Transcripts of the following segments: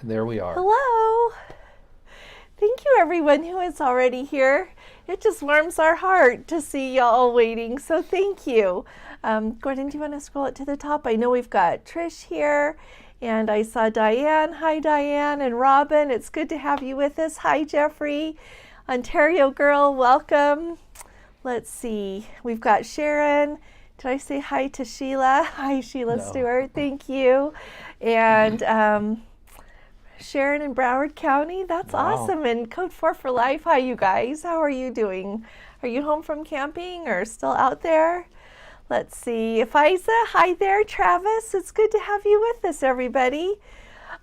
And there we are. Hello. Thank you, everyone who is already here. It just warms our heart to see y'all waiting, so thank you. Gordon, do you want to scroll it to the top? I know we've got Trish here, and I saw Diane. Hi, Diane, and Robin. It's good to have you with us. Hi, Jeffrey. Ontario girl, welcome. Let's see. We've got Sharon. Did I say hi to Sheila? Hi, Sheila No. Stewart. Thank you. And Sharon in Broward County. That's Wow. awesome. And Code 4 for Life. Hi, you guys. How are you doing? Are you home from camping or still out there? Let's see. Fiza, hi there. Travis, it's good to have you with us, everybody.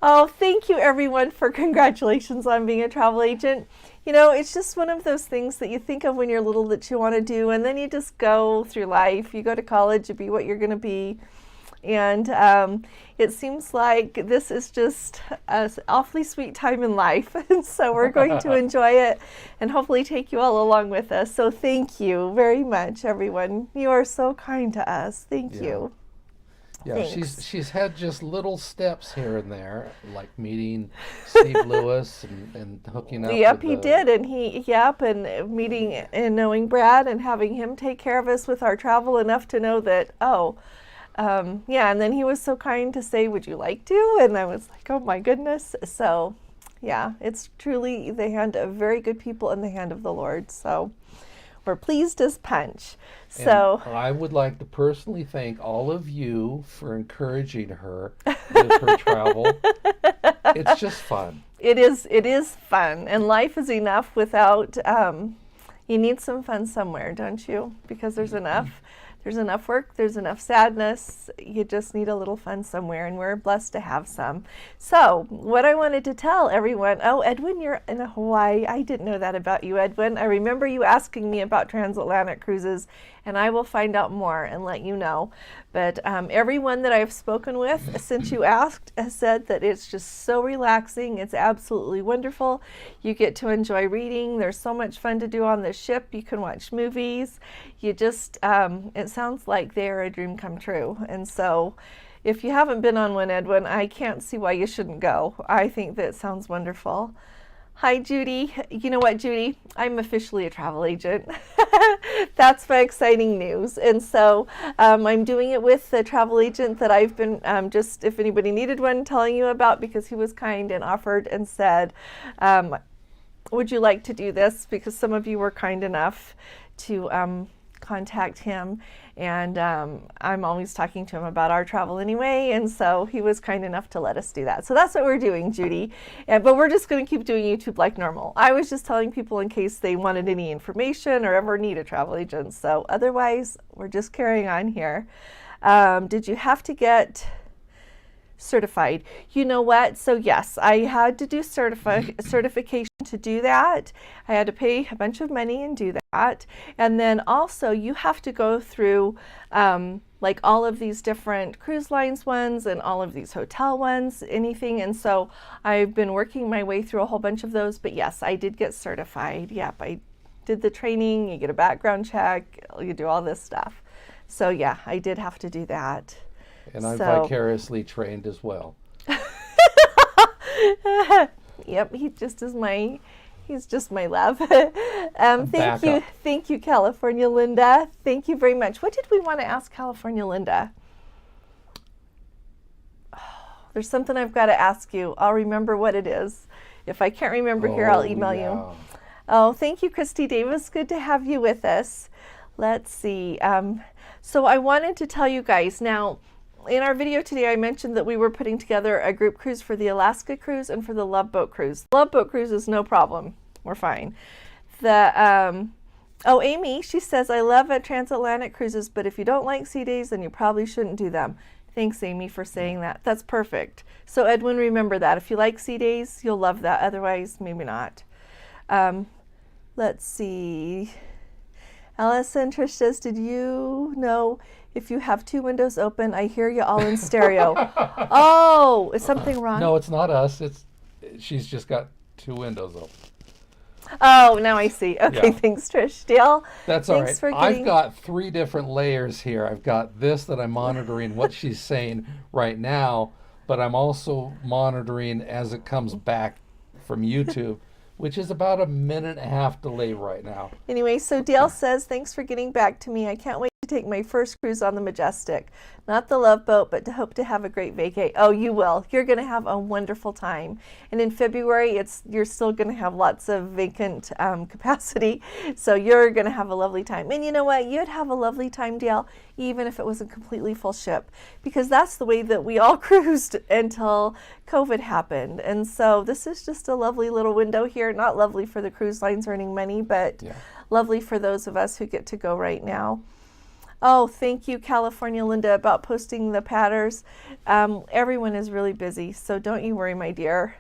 Oh, thank you, everyone, for congratulations on being a travel agent. You know, it's just one of those things that you think of when you're little that you want to do, and then you just go through life. You go to college, you be what you're going to be. And it seems like this is just an awfully sweet time in life. And so we're going to enjoy it and hopefully take you all along with us. So thank you very much, everyone. You are so kind to us. Thank you. Yeah, Thanks. she's had just little steps here and there, like meeting Steve Lewis and hooking up. Yep, with he did, and and meeting and knowing Brad and having him take care of us with our travel enough to know that, yeah, and then he was so kind to say, would you like to? And I was like, oh my goodness. So, yeah, it's truly the hand of very good people in the hand of the Lord. So we're pleased as punch. So And I would like to personally thank all of you for encouraging her with her travel. It's just fun. it is fun, and life is enough without, you need some fun somewhere, don't you? Because there's enough work, there's enough sadness, you just need a little fun somewhere, and we're blessed to have some. So what I wanted to tell everyone, oh, Edwin, you're in Hawaii. I didn't know that about you, Edwin. I remember you asking me about transatlantic cruises, and I will find out more and let you know. But everyone that I've spoken with since you asked has said that it's just so relaxing. It's absolutely wonderful. You get to enjoy reading. There's so much fun to do on the ship. You can watch movies. You just, it sounds like they're a dream come true. And so if you haven't been on one, Edwin, I can't see why you shouldn't go. I think that sounds wonderful. Hi, Judy. You know what, Judy? I'm officially a travel agent. That's my exciting news. And so I'm doing it with the travel agent that I've been, just if anybody needed one, telling you about, because he was kind and offered and said, would you like to do this? Because some of you were kind enough to contact him, and I'm always talking to him about our travel anyway, and so he was kind enough to let us do that. So that's what we're doing, Judy. But we're just going to keep doing YouTube like normal. I was just telling people in case they wanted any information or ever need a travel agent. So otherwise, we're just carrying on here. Did you have to get certified? You know what? So yes, I had to do certification to do that. I had to pay a bunch of money and do that. And then also you have to go through like all of these different cruise lines ones and all of these hotel ones, anything. And so I've been working my way through a whole bunch of those. But yes, I did get certified. Yep, I did the training. You get a background check. You do all this stuff. So yeah, I did have to do that. And I'm vicariously trained as well. Yep, he's just my love. Thank you, California Linda. Thank you very much. What did we want to ask California Linda? Oh, there's something I've got to ask you. I'll remember what it is. If I can't remember here, I'll email you. Oh, thank you, Christy Davis. Good to have you with us. Let's see. So I wanted to tell you guys now, in our video today, I mentioned that we were putting together a group cruise for the Alaska cruise and for the Love Boat cruise. Love Boat cruise is no problem. We're fine. Oh, Amy, she says, I love transatlantic cruises, but if you don't like sea days, then you probably shouldn't do them. Thanks, Amy, for saying that. That's perfect. So Edwin, remember that. If you like sea days, you'll love that. Otherwise, maybe not. Let's see. Allison, Trish says, did you know if you have two windows open, I hear you all in stereo? Oh, is something wrong? No, it's not us. She's just got two windows open. Oh, now I see. Okay, Yeah. Thanks, Trish. Dale, That's all thanks right. for getting... I've got three different layers here. I've got this that I'm monitoring what she's saying right now, but I'm also monitoring as it comes back from YouTube, which is about a minute and a half delay right now. Anyway, so Dale says, thanks for getting back to me. I can't wait to take my first cruise on the Majestic. Not the Love Boat, but to hope to have a great vacay. Oh, you will. You're going to have a wonderful time. And in February, you're still going to have lots of vacant capacity. So you're going to have a lovely time. And you know what? You'd have a lovely time, Dale, even if it was a completely full ship. Because that's the way that we all cruised until COVID happened. And so this is just a lovely little window here. Not lovely for the cruise lines earning money, but lovely for those of us who get to go right now. Oh, thank you, California Linda, about posting the patters. Everyone is really busy, so don't you worry, my dear.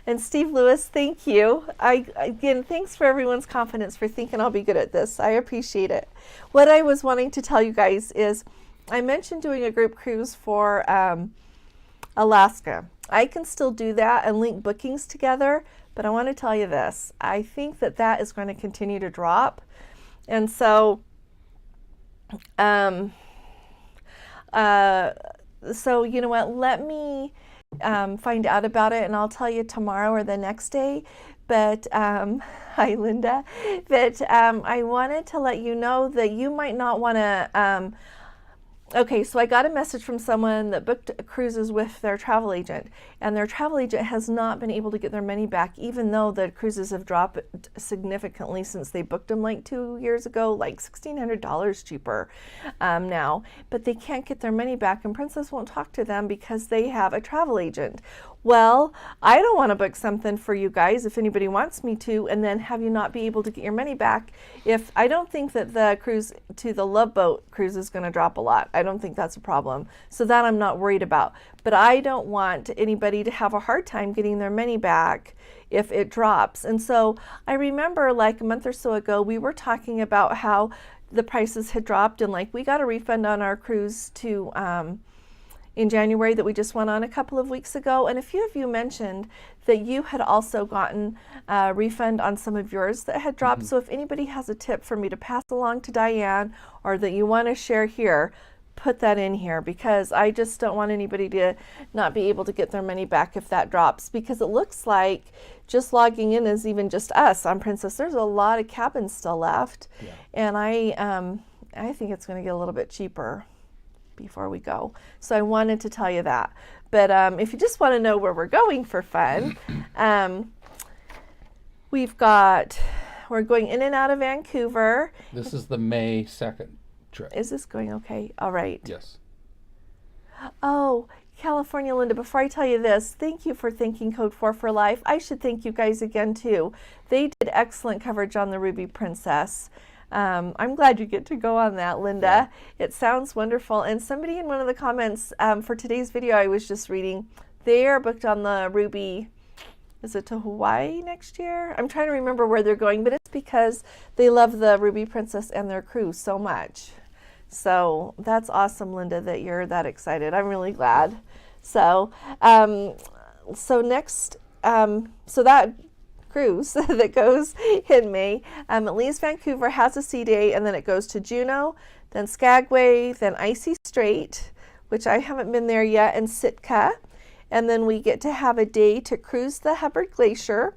And Steve Lewis, thank you. Again, thanks for everyone's confidence for thinking I'll be good at this. I appreciate it. What I was wanting to tell you guys is I mentioned doing a group cruise for Alaska. I can still do that and link bookings together, but I want to tell you this. I think that is going to continue to drop. And so so you know what, let me find out about it and I'll tell you tomorrow or the next day. But hi Linda, but I wanted to let you know that you might not want to okay, so I got a message from someone that booked cruises with their travel agent, and their travel agent has not been able to get their money back, even though the cruises have dropped significantly since they booked them like 2 years ago, like $1,600 cheaper now. But they can't get their money back, and Princess won't talk to them because they have a travel agent. Well, I don't want to book something for you guys if anybody wants me to, and then have you not be able to get your money back. If I don't think that the cruise to the Love Boat cruise is going to drop a lot. I don't think that's a problem. So that I'm not worried about. But I don't want anybody to have a hard time getting their money back if it drops. And so I remember like a month or so ago, we were talking about how the prices had dropped, and like we got a refund on our cruise to in January that we just went on a couple of weeks ago. And a few of you mentioned that you had also gotten a refund on some of yours that had dropped. So if anybody has a tip for me to pass along to Diane or that you want to share here, put that in here, because I just don't want anybody to not be able to get their money back if that drops, because it looks like just logging in is even just us on Princess. There's a lot of cabins still left. And I think it's going to get a little bit cheaper before we go. So I wanted to tell you that. But if you just want to know where we're going for fun, we're going in and out of Vancouver. This is the May 2nd trip. Is this going okay? All right. Yes. Oh, California Linda, before I tell you this, thank you for thanking Code 4 for Life. I should thank you guys again too. They did excellent coverage on the Ruby Princess. I'm glad you get to go on that, Linda. It sounds wonderful. And somebody in one of the comments for today's video I was just reading, they are booked on the Ruby. Is it to Hawaii next year? I'm trying to remember where they're going, but it's because they love the Ruby Princess and their crew so much. So that's awesome, Linda, that you're that excited. I'm really glad. So, so that cruise that goes in May, it leaves Vancouver, has a sea day, and then it goes to Juneau, then Skagway, then Icy Strait, which I haven't been there yet, and Sitka. And then we get to have a day to cruise the Hubbard Glacier.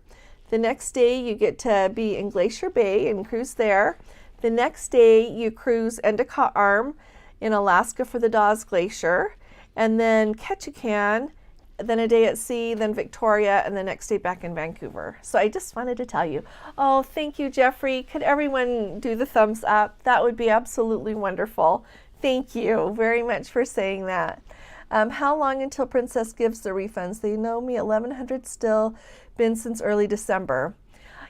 The next day you get to be in Glacier Bay and cruise there. The next day you cruise Endicott Arm in Alaska for the Dawes Glacier, and then Ketchikan, then a day at sea, then Victoria, and the next day back in Vancouver. So I just wanted to tell you. Oh, thank you, Jeffrey. Could everyone do the thumbs up? That would be absolutely wonderful. Thank you very much for saying that. How long until Princess gives the refunds? They know me 1100 still, been since early December.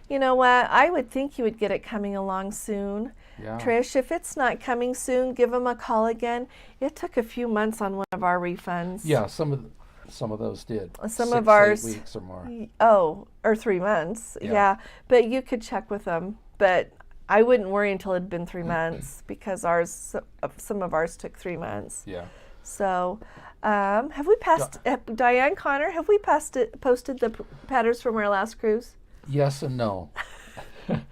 You know what? I would think you would get it coming along soon. Yeah. Trish, if it's not coming soon, give them a call again. It took a few months on one of our refunds. Yeah, some of those did. Some 6 of to 8 ours, weeks or more. Oh, or 3 months. Yeah. But you could check with them. But I wouldn't worry until it had been 3 months, because some of ours took 3 months. Yeah. So, have we passed, Diane Connor, have we posted the patterns from our last cruise? Yes and no.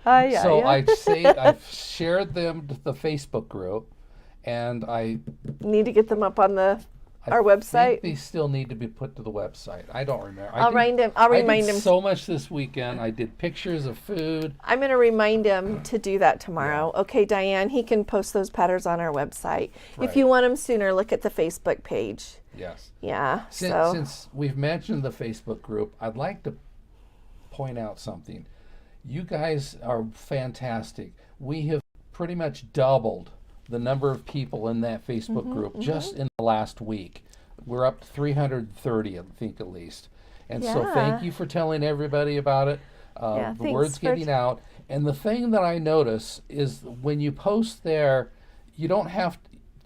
Yeah, so yeah. I've shared them to the Facebook group, and I need to get them up on the our I think website? they still need to be put to the website. I don't remember. I'll remind him. I'll remind I did him. so much this weekend. I did pictures of food. I'm going to remind him to do that tomorrow. Okay, Diane, he can post those patterns on our website. Right. If you want them sooner, look at the Facebook page. Yes. Yeah. Since we've mentioned the Facebook group, I'd like to point out something. You guys are fantastic. We have pretty much doubled the number of people in that Facebook group just in the last week. We're up to 330, I think, at least. And so thank you for telling everybody about it. The word's getting out. And the thing that I notice is when you post there, you're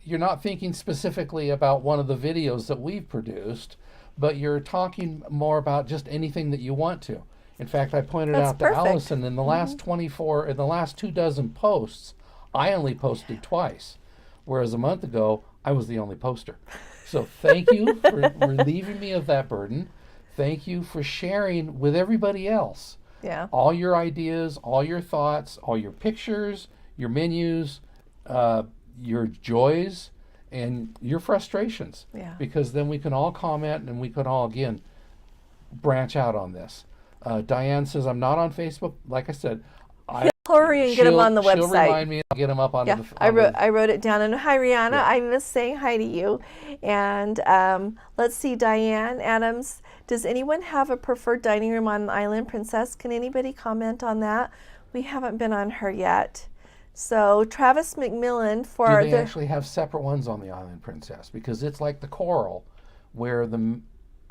not thinking specifically about one of the videos that we've produced, but you're talking more about just anything that you want to. In fact, I pointed out to Allison in the last 2 dozen posts, I only posted twice, whereas a month ago, I was the only poster. So thank you for relieving me of that burden. Thank you for sharing with everybody else. Yeah. All your ideas, all your thoughts, all your pictures, your menus, your joys, and your frustrations. Yeah. Because then we can all comment and we can all, again, branch out on this. Diane says, I'm not on Facebook. Like I said, hurry and get them on the website. She'll remind me. I'll get them up on the. I wrote it down. And hi, Rihanna. I miss saying hi to you. And let's see, Diane Adams. Does anyone have a preferred dining room on the island, Princess? Can anybody comment on that? We haven't been on her yet. So Travis McMillan for. Do they actually have separate ones on the island, Princess? Because it's like the Coral, where the.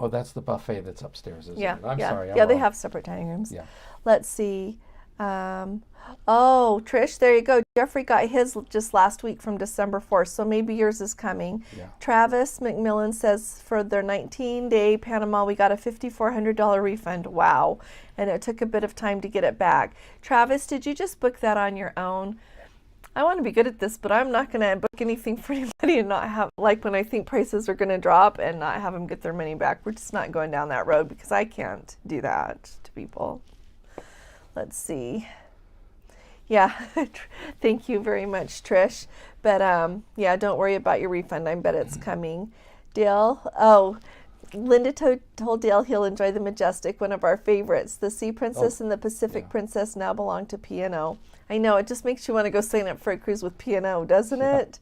Oh, that's the buffet that's upstairs, isn't it? I'm sorry. They have separate dining rooms. Yeah. Let's see. Oh, Trish, there you go. Jeffrey got his just last week from December 4th, so maybe yours is coming. Yeah. Travis McMillan says for their 19-day Panama, we got a $5,400 refund. Wow. And it took a bit of time to get it back. Travis, did you just book that on your own? I want to be good at this, but I'm not going to book anything for anybody and not have, like when I think prices are going to drop and not have them get their money back. We're just not going down that road because I can't do that to people. Let's see. Yeah, thank you very much, Trish. But yeah, don't worry about your refund. I bet it's coming. Dale, Linda told Dale he'll enjoy the Majestic, one of our favorites. The Sea Princess and the Pacific Princess now belong to P&O. I know, it just makes you want to go sign up for a cruise with P&O, doesn't it?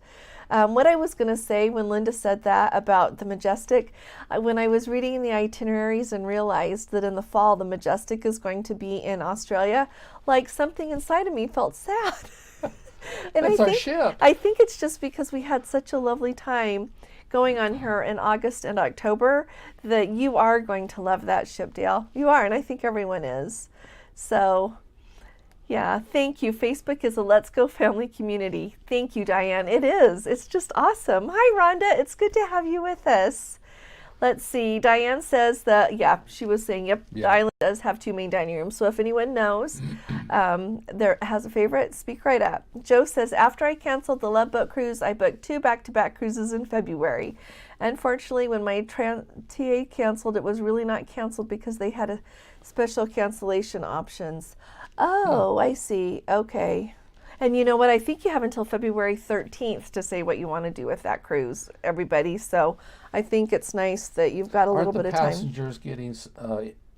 What I was going to say when Linda said that about the Majestic, when I was reading the itineraries and realized that in the fall the Majestic is going to be in Australia, like something inside of me felt sad. And that's our ship. I think it's just because we had such a lovely time going on here in August and October that you are going to love that ship, Dale. You are, and I think everyone is. So, yeah, thank you. Facebook is a Let's Go family community. Thank you, Diane. It is. It's just awesome. Hi, Rhonda. It's good to have you with us. Let's see. Diane says that, she was saying, the island does have 2 main dining rooms. So if anyone knows, there has a favorite, speak right up. Joe says, after I canceled the Love Boat cruise, I booked 2 back-to-back cruises in February. Unfortunately, when my TA canceled, it was really not canceled because they had a special cancellation options. Oh, I see. Okay. And you know what? I think you have until February 13th to say what you want to do with that cruise, everybody. So I think it's nice that you've got a little bit of time. Aren't the passengers getting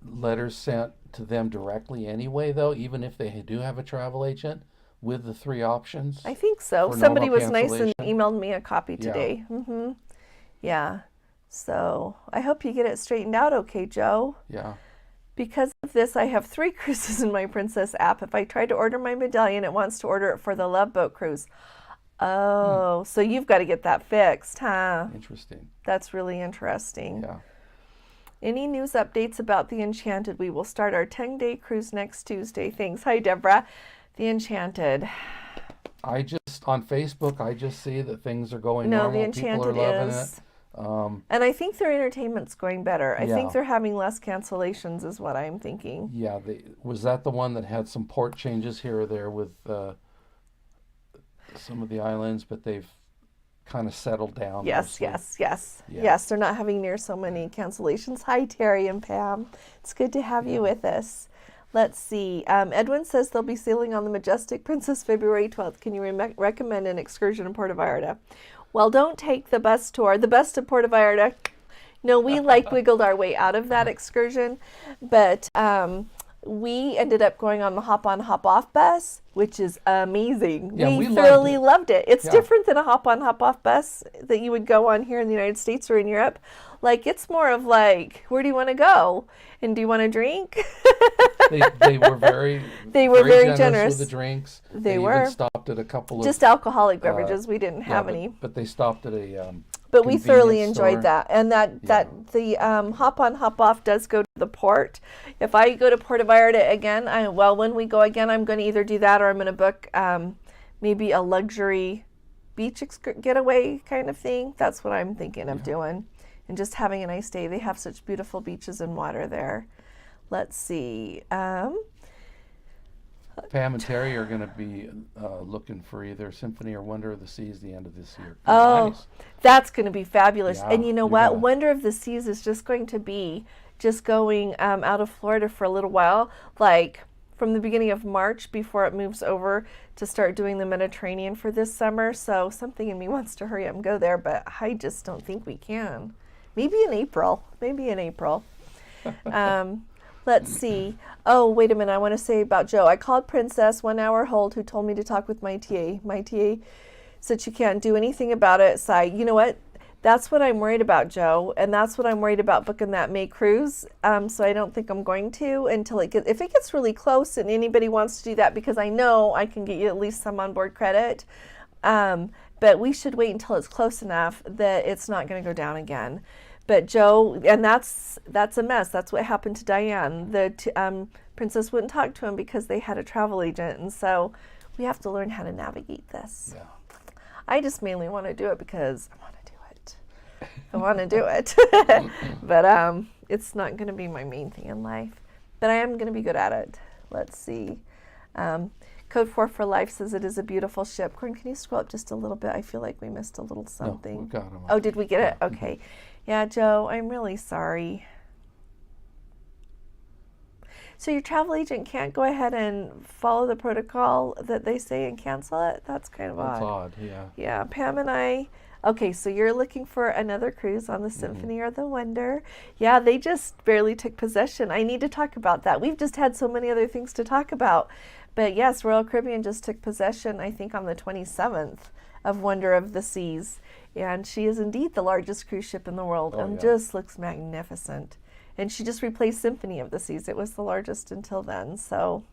letters sent to them directly anyway, though, even if they do have a travel agent with the 3 options? I think so. Somebody was nice and emailed me a copy today. Yeah. Yeah. So I hope you get it straightened out okay, Joe. Yeah. Because of this, I have 3 cruises in my Princess app. If I try to order my medallion, it wants to order it for the Love Boat cruise. Oh, so you've got to get that fixed, huh? Interesting. That's really interesting. Yeah. Any news updates about the Enchanted? We will start our 10-day cruise next Tuesday. Thanks. Hi, Deborah. The Enchanted. On Facebook, I just see that things are going normal. The Enchanted People are loving is. it. And I think their entertainment's going better. I think they're having less cancellations is what I'm thinking. Yeah, was that the one that had some port changes here or there with some of the islands, but they've kind of settled down? Yes. Yes, they're not having near so many cancellations. Hi, Terry and Pam. It's good to have you with us. Let's see. Edwin says they'll be sailing on the Majestic Princess February 12th. Can you recommend an excursion in Puerto Vallarta? Well, don't take the bus tour. The bus to Puerto Vallarta. No, we wiggled our way out of that excursion, but we ended up going on the hop-on, hop-off bus, which is amazing. Yeah, we we thoroughly loved loved it. It's Yeah. different than a hop-on, hop-off bus that you would go on here in the United States or in Europe. Like, it's more of like, where do you want to go? And do you want to drink? They were very very generous. with the drinks. They even were. stopped at a couple of Just alcoholic beverages. We didn't have any. But they stopped at a But we thoroughly convenience enjoyed store. that. And the hop on, hop off does go to the port. If I go to Puerto Vallarta again, when we go again, I'm going to either do that or I'm going to book maybe a luxury beach getaway kind of thing. That's what I'm thinking of doing. And just having a nice day. They have such beautiful beaches and water there. Let's see. Pam and Terry are going to be looking for either Symphony or Wonder of the Seas the end of this year. Oh, Nice. that's going to be fabulous. Yeah, And you know you're what? gonna- Wonder of the Seas is just going to be just going out of Florida for a little while, like from the beginning of March before it moves over to start doing the Mediterranean for this summer. So something in me wants to hurry up and go there, but I just don't think we can. Maybe in April. Let's see. Oh, wait a minute. I want to say about Joe. I called Princess 1 hour hold who told me to talk with my TA. My TA said she can't do anything about it. So you know what? That's what I'm worried about, Joe. And that's what I'm worried about booking that May cruise. So I don't think I'm going to until if it gets really close and anybody wants to do that, because I know I can get you at least some onboard credit. But we should wait until it's close enough that it's not going to go down again. But Joe, and that's a mess. That's what happened to Diane. The Princess wouldn't talk to him because they had a travel agent, and so we have to learn how to navigate this. Yeah. I just mainly want to do it because I want to do it. But it's not going to be my main thing in life. But I am going to be good at it. Let's see. Code 4 for Life says it is a beautiful ship. Corin, can you scroll up just a little bit? I feel like we missed a little something. No, we got 'em. Oh, did we get it? Okay. Yeah, Joe, I'm really sorry. So your travel agent can't go ahead and follow the protocol that they say and cancel it? That's kind of That's odd. odd, yeah. Yeah, Pam and I. Okay, so you're looking for another cruise on the Symphony or the Wonder. Yeah, they just barely took possession. I need to talk about that. We've just had so many other things to talk about. But yes, Royal Caribbean just took possession, I think, on the 27th of Wonder of the Seas. And she is indeed the largest cruise ship in the world and just looks magnificent. And she just replaced Symphony of the Seas. It was the largest until then. So,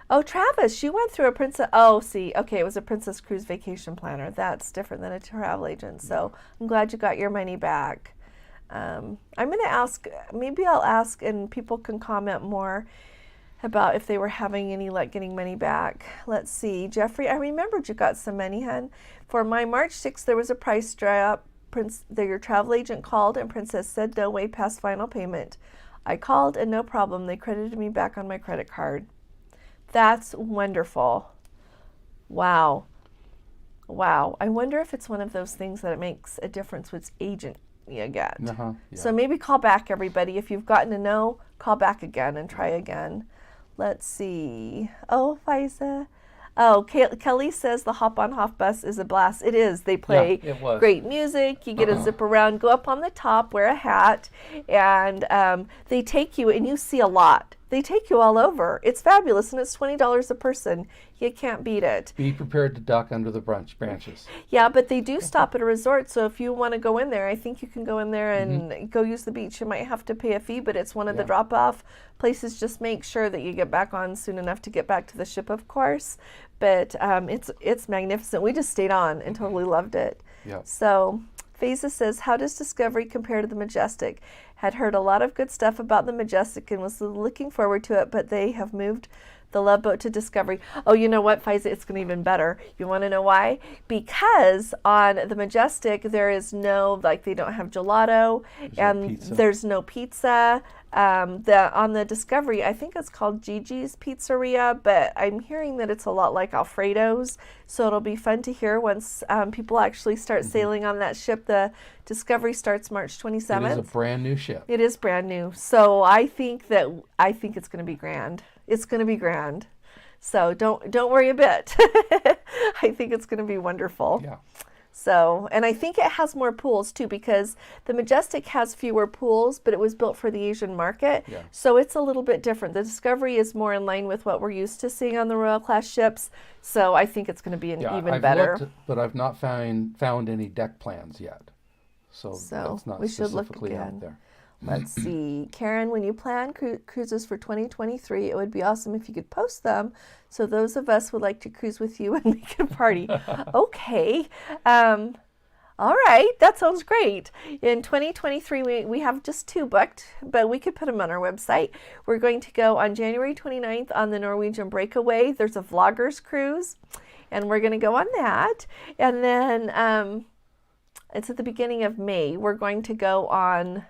oh, Travis, she went through a Princess. Oh, see, okay, it was a Princess Cruise Vacation Planner. That's different than a travel agent. So I'm glad you got your money back. I'm going to ask, maybe I'll ask and people can comment more about if they were having any luck getting money back. Let's see. Jeffrey, I remembered you got some money, hun. For my March 6th, there was a price drop. Your travel agent called and Princess said no way past final payment. I called and no problem. They credited me back on my credit card. That's wonderful. Wow. Wow. I wonder if it's one of those things that it makes a difference which agent you get. Yeah. So maybe call back, everybody. If you've gotten a no, call back again and try again. Let's see. Oh, Faiza. Oh, Kelly says the hop on hop bus is a blast. It is. They play it was. great music. You get to zip around, go up on the top, wear a hat, and they take you, and you see a lot. They take you all over. It's fabulous, and it's $20 a person. You can't beat it. Be prepared to duck under the branches. Yeah, but they do stop at a resort, so if you want to go in there, I think you can go in there and go use the beach. You might have to pay a fee, but it's one of the drop-off places. Just make sure that you get back on soon enough to get back to the ship, of course. But it's magnificent. We just stayed on and totally loved it. Yeah. So Faiza says, how does Discovery compare to the Majestic? Had heard a lot of good stuff about the Majestic and was looking forward to it, but they have moved the Love Boat to Discovery. Oh, you know what, Faiza? It's going to be even better. You want to know why? Because on the Majestic, there is no, they don't have gelato, and there's no pizza. On the Discovery, I think it's called Gigi's Pizzeria, but I'm hearing that it's a lot like Alfredo's, so it'll be fun to hear once people actually start sailing on that ship. The Discovery starts March 27th. It is a brand new ship. It is brand new, so I think it's going to be grand. It's going to be grand. So don't worry a bit. I think it's going to be wonderful. Yeah. So, and I think it has more pools too, because the Majestic has fewer pools, but it was built for the Asian market. Yeah. So it's a little bit different. The Discovery is more in line with what we're used to seeing on the Royal Class ships. So I think it's going to be even better. Looked, but I've not found any deck plans yet. So that's not we should look specifically again. out there. Let's see. Karen, when you plan cruises for 2023, it would be awesome if you could post them. So those of us would like to cruise with you and make a party. Okay. All right. That sounds great. In 2023, we have just 2 booked, but we could put them on our website. We're going to go on January 29th on the Norwegian Breakaway. There's a vloggers cruise, and we're going to go on that. And then it's at the beginning of May. We're going to go on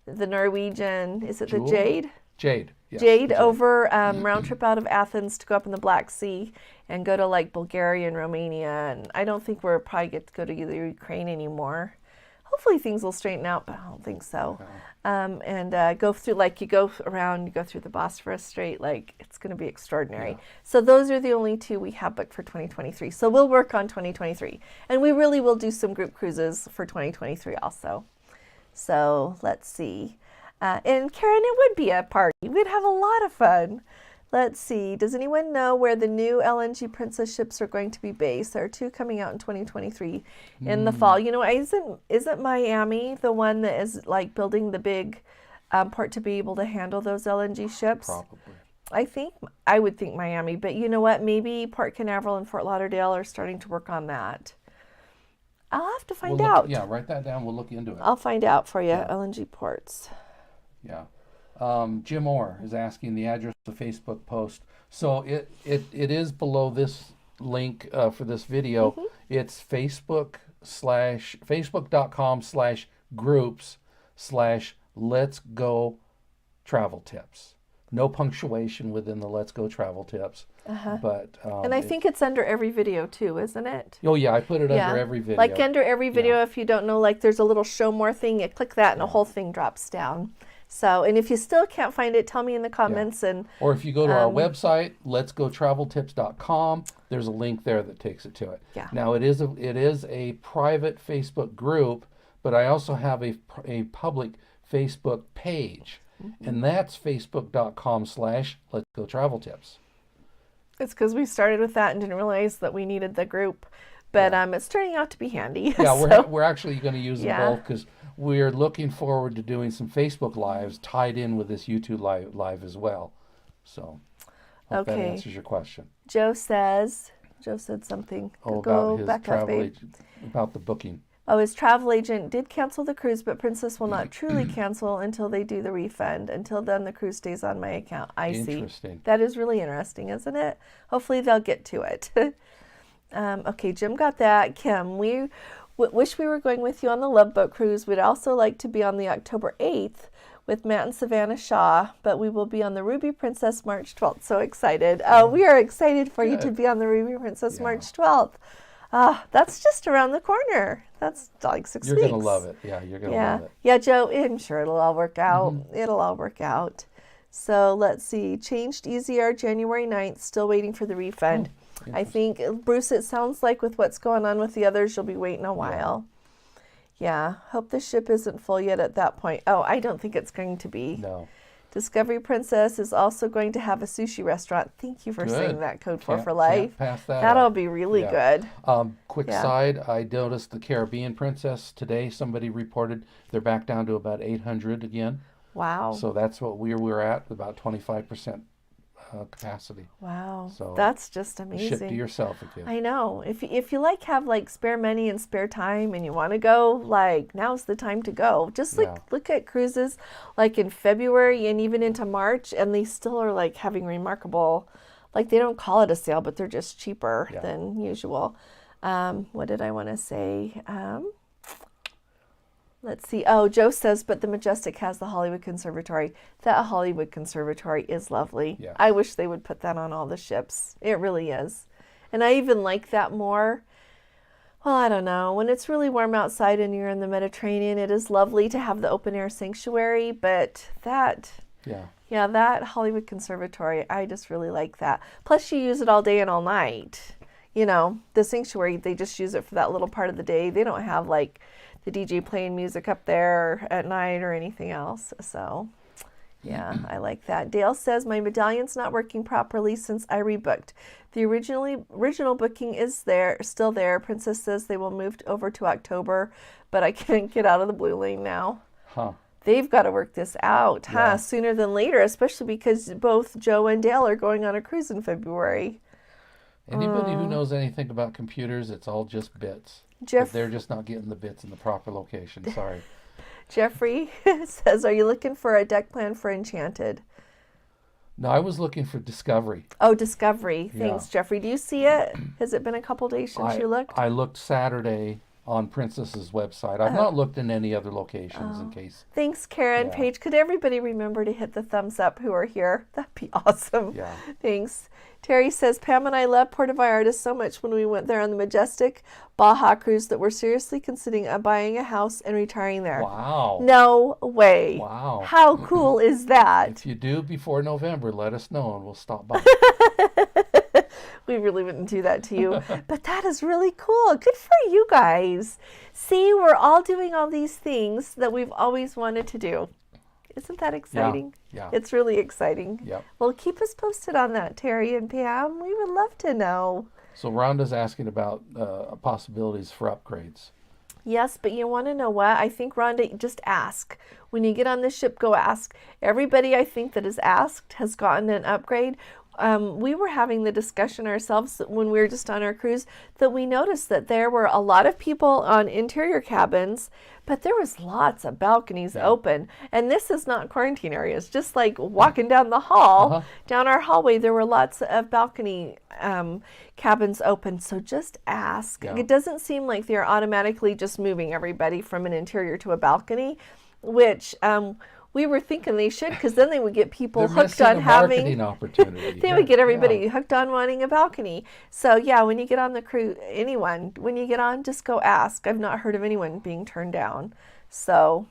the Norwegian, is it Jewel? the Jade? Jade. Yes, Jade over round trip out of Athens to go up in the Black Sea and go to like Bulgaria and Romania. And I don't think we'll probably get to go to either Ukraine anymore. Hopefully things will straighten out, but I don't think so. And go through, like you go around, you go through the Bosphorus Strait, like it's going to be extraordinary. Yeah. So those are the only 2 we have booked for 2023. So we'll work on 2023. And we really will do some group cruises for 2023 also. So let's see. And Karen, it would be a party. We'd have a lot of fun. Let's see. Does anyone know where the new LNG Princess ships are going to be based? There are 2 coming out in 2023 in the fall. You know, isn't Miami the one that is like building the big port to be able to handle those LNG ships? Probably. I would think Miami, but you know what? Maybe Port Canaveral and Fort Lauderdale are starting to work on that. I'll have to find out. Yeah, write that down. We'll look into it. I'll find out for you. Yeah. LNG ports. Yeah. Jim Orr is asking the address of the Facebook post. So it is below this link for this video. Mm-hmm. It's facebook.com/groups/Let's Go Travel Tips. No punctuation within the Let's Go Travel Tips. But and I think it's under every video too, isn't it? Oh yeah, I put it under every video. Like under every video, if you don't know, like there's a little show more thing, you click that and the whole thing drops down. So, and if you still can't find it, tell me in the comments. Or if you go to our website, letsgotraveltips.com, there's a link there that takes it to it. Yeah. Now it is a private Facebook group, but I also have a public Facebook page. Mm-hmm. And that's facebook.com/letsgotraveltips. It's because we started with that and didn't realize that we needed the group, but it's turning out to be handy. Yeah, we're actually going to use them both because we're looking forward to doing some Facebook lives tied in with this YouTube live as well. So, hope that answers your question. Joe said something. About his travel agent, about the booking. Oh, his travel agent did cancel the cruise, but Princess will not truly cancel until they do the refund. Until then, the cruise stays on my account. I see. Interesting. That is really interesting, isn't it? Hopefully they'll get to it. Okay, Jim got that. Kim, we wish we were going with you on the Love Boat cruise. We'd also like to be on the October 8th with Matt and Savannah Shaw, but we will be on the Ruby Princess March 12th. So excited. We are excited for you to be on the Ruby Princess March 12th. That's just around the corner. That's like 6 weeks. You're going to love it. Yeah, you're going to love it. Yeah, Joe, I'm sure it'll all work out. Mm-hmm. It'll all work out. So let's see. Changed EZR January 9th. Still waiting for the refund. I think, Bruce, it sounds like with what's going on with the others, you'll be waiting a while. Yeah. Hope the ship isn't full yet at that point. Oh, I don't think it's going to be. No. Discovery Princess is also going to have a sushi restaurant. Thank you for saying that, Code 4 for Life. Can't pass that That'll up. be really good. Quick side, I noticed the Caribbean Princess today. Somebody reported they're back down to about 800 again. Wow. So that's what we were at, about 25% capacity. Wow. So that's just amazing. Ship to yourself again. I know. If you have spare money and spare time and you want to go, now's the time to go. Just look at cruises like in February and even into March, and they still are having remarkable, they don't call it a sale, but they're just cheaper than usual. What did I want to say? Let's see. Oh, Joe says, but the Majestic has the Hollywood Conservatory. That Hollywood Conservatory is lovely. Yeah. I wish they would put that on all the ships. It really is. And I even like that more. Well, I don't know. When it's really warm outside and you're in the Mediterranean, it is lovely to have the open air sanctuary. But that Hollywood Conservatory, I just really like that. Plus, you use it all day and all night. you know, the sanctuary, they just use it for that little part of the day. They don't have like the DJ playing music up there at night or anything else. So yeah, I like that. Dale says, my medallion's not working properly since I rebooked. The original booking is still there. Princess says they will move over to October, but I can't get out of the blue lane now. Huh. They've got to work this out, Yeah. sooner than later, especially because both Joe and Dale are going on a cruise in February. Anybody who knows anything about computers, it's all just bits. But they're just not getting the bits in the proper location. Sorry. Jeffrey says, are you looking for a deck plan for Enchanted? No, I was looking for Discovery. Oh, Discovery. Thanks, Yeah. Jeffrey. Do you see it? Has it been a couple days since you looked? I looked Saturday on Princess's website. I've not looked in any other locations in case. Thanks, Karen. Yeah. Paige, could everybody remember to hit the thumbs up who are here? That'd be awesome. Yeah. Thanks. Terry says, Pam and I love Puerto Vallarta so much when we went there on the Majestic Baja cruise that we're seriously considering buying a house and retiring there. Wow. No way. Wow. How cool is that? If you do before November, let us know and we'll stop by. We really wouldn't do that to you. But that is really cool. Good for you guys. See, we're all doing all these things that we've always wanted to do. Isn't that exciting? Yeah. It's really exciting. Yep. Well, keep us posted on that, Terry and Pam. We would love to know. So Rhonda's asking about possibilities for upgrades. Yes, but you want to know what? I think, Rhonda, just ask. When you get on the ship, go ask. Everybody I think that is asked has gotten an upgrade. We were having the discussion ourselves when we were just on our cruise that we noticed that there were a lot of people on interior cabins, but there was lots of balconies open. And this is not quarantine areas. Just like walking down the hall, down our hallway, there were lots of balcony cabins open. So just ask. Yeah. It doesn't seem like they're automatically just moving everybody from an interior to a balcony, which we were thinking they should, because then they would get people hooked on having opportunity. they would get everybody hooked on wanting a balcony. So yeah, when you get on the cruise, when you get on, just go ask. I've not heard of anyone being turned down. So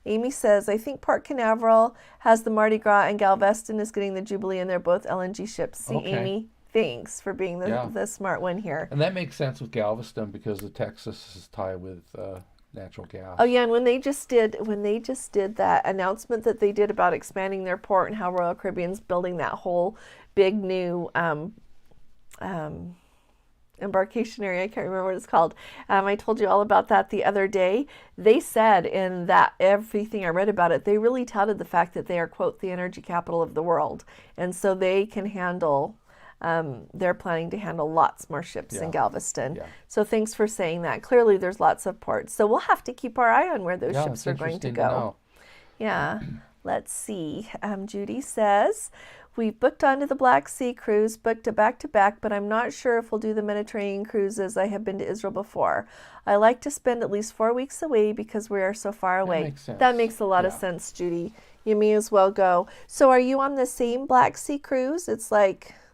Amy says, I think Port Canaveral has the Mardi Gras and Galveston is getting the Jubilee, and they're both LNG ships. See, Okay. Amy, thanks for being the smart one here. And that makes sense with Galveston because the Texas is tied with natural gas. Oh yeah, and when they just did that announcement that they did about expanding their port and how Royal Caribbean's building that whole big new embarkation area, I can't remember what it's called. I told you all about that the other day. They said in that everything I read about it, they really touted the fact that they are, quote, the energy capital of the world, and so they can handle. They're planning to handle lots more ships in Galveston. Yeah. So thanks for saying that. Clearly there's lots of ports. So we'll have to keep our eye on where those ships it's are going to interesting go. know. Yeah. Let's see. Judy says, we've booked onto the Black Sea cruise, booked a back-to-back, but I'm not sure if we'll do the Mediterranean cruises. I have been to Israel before. I like to spend at least 4 weeks away because we are so far away. makes sense. That makes a lot of sense, Judy. You may as well go. So are you on the same Black Sea cruise?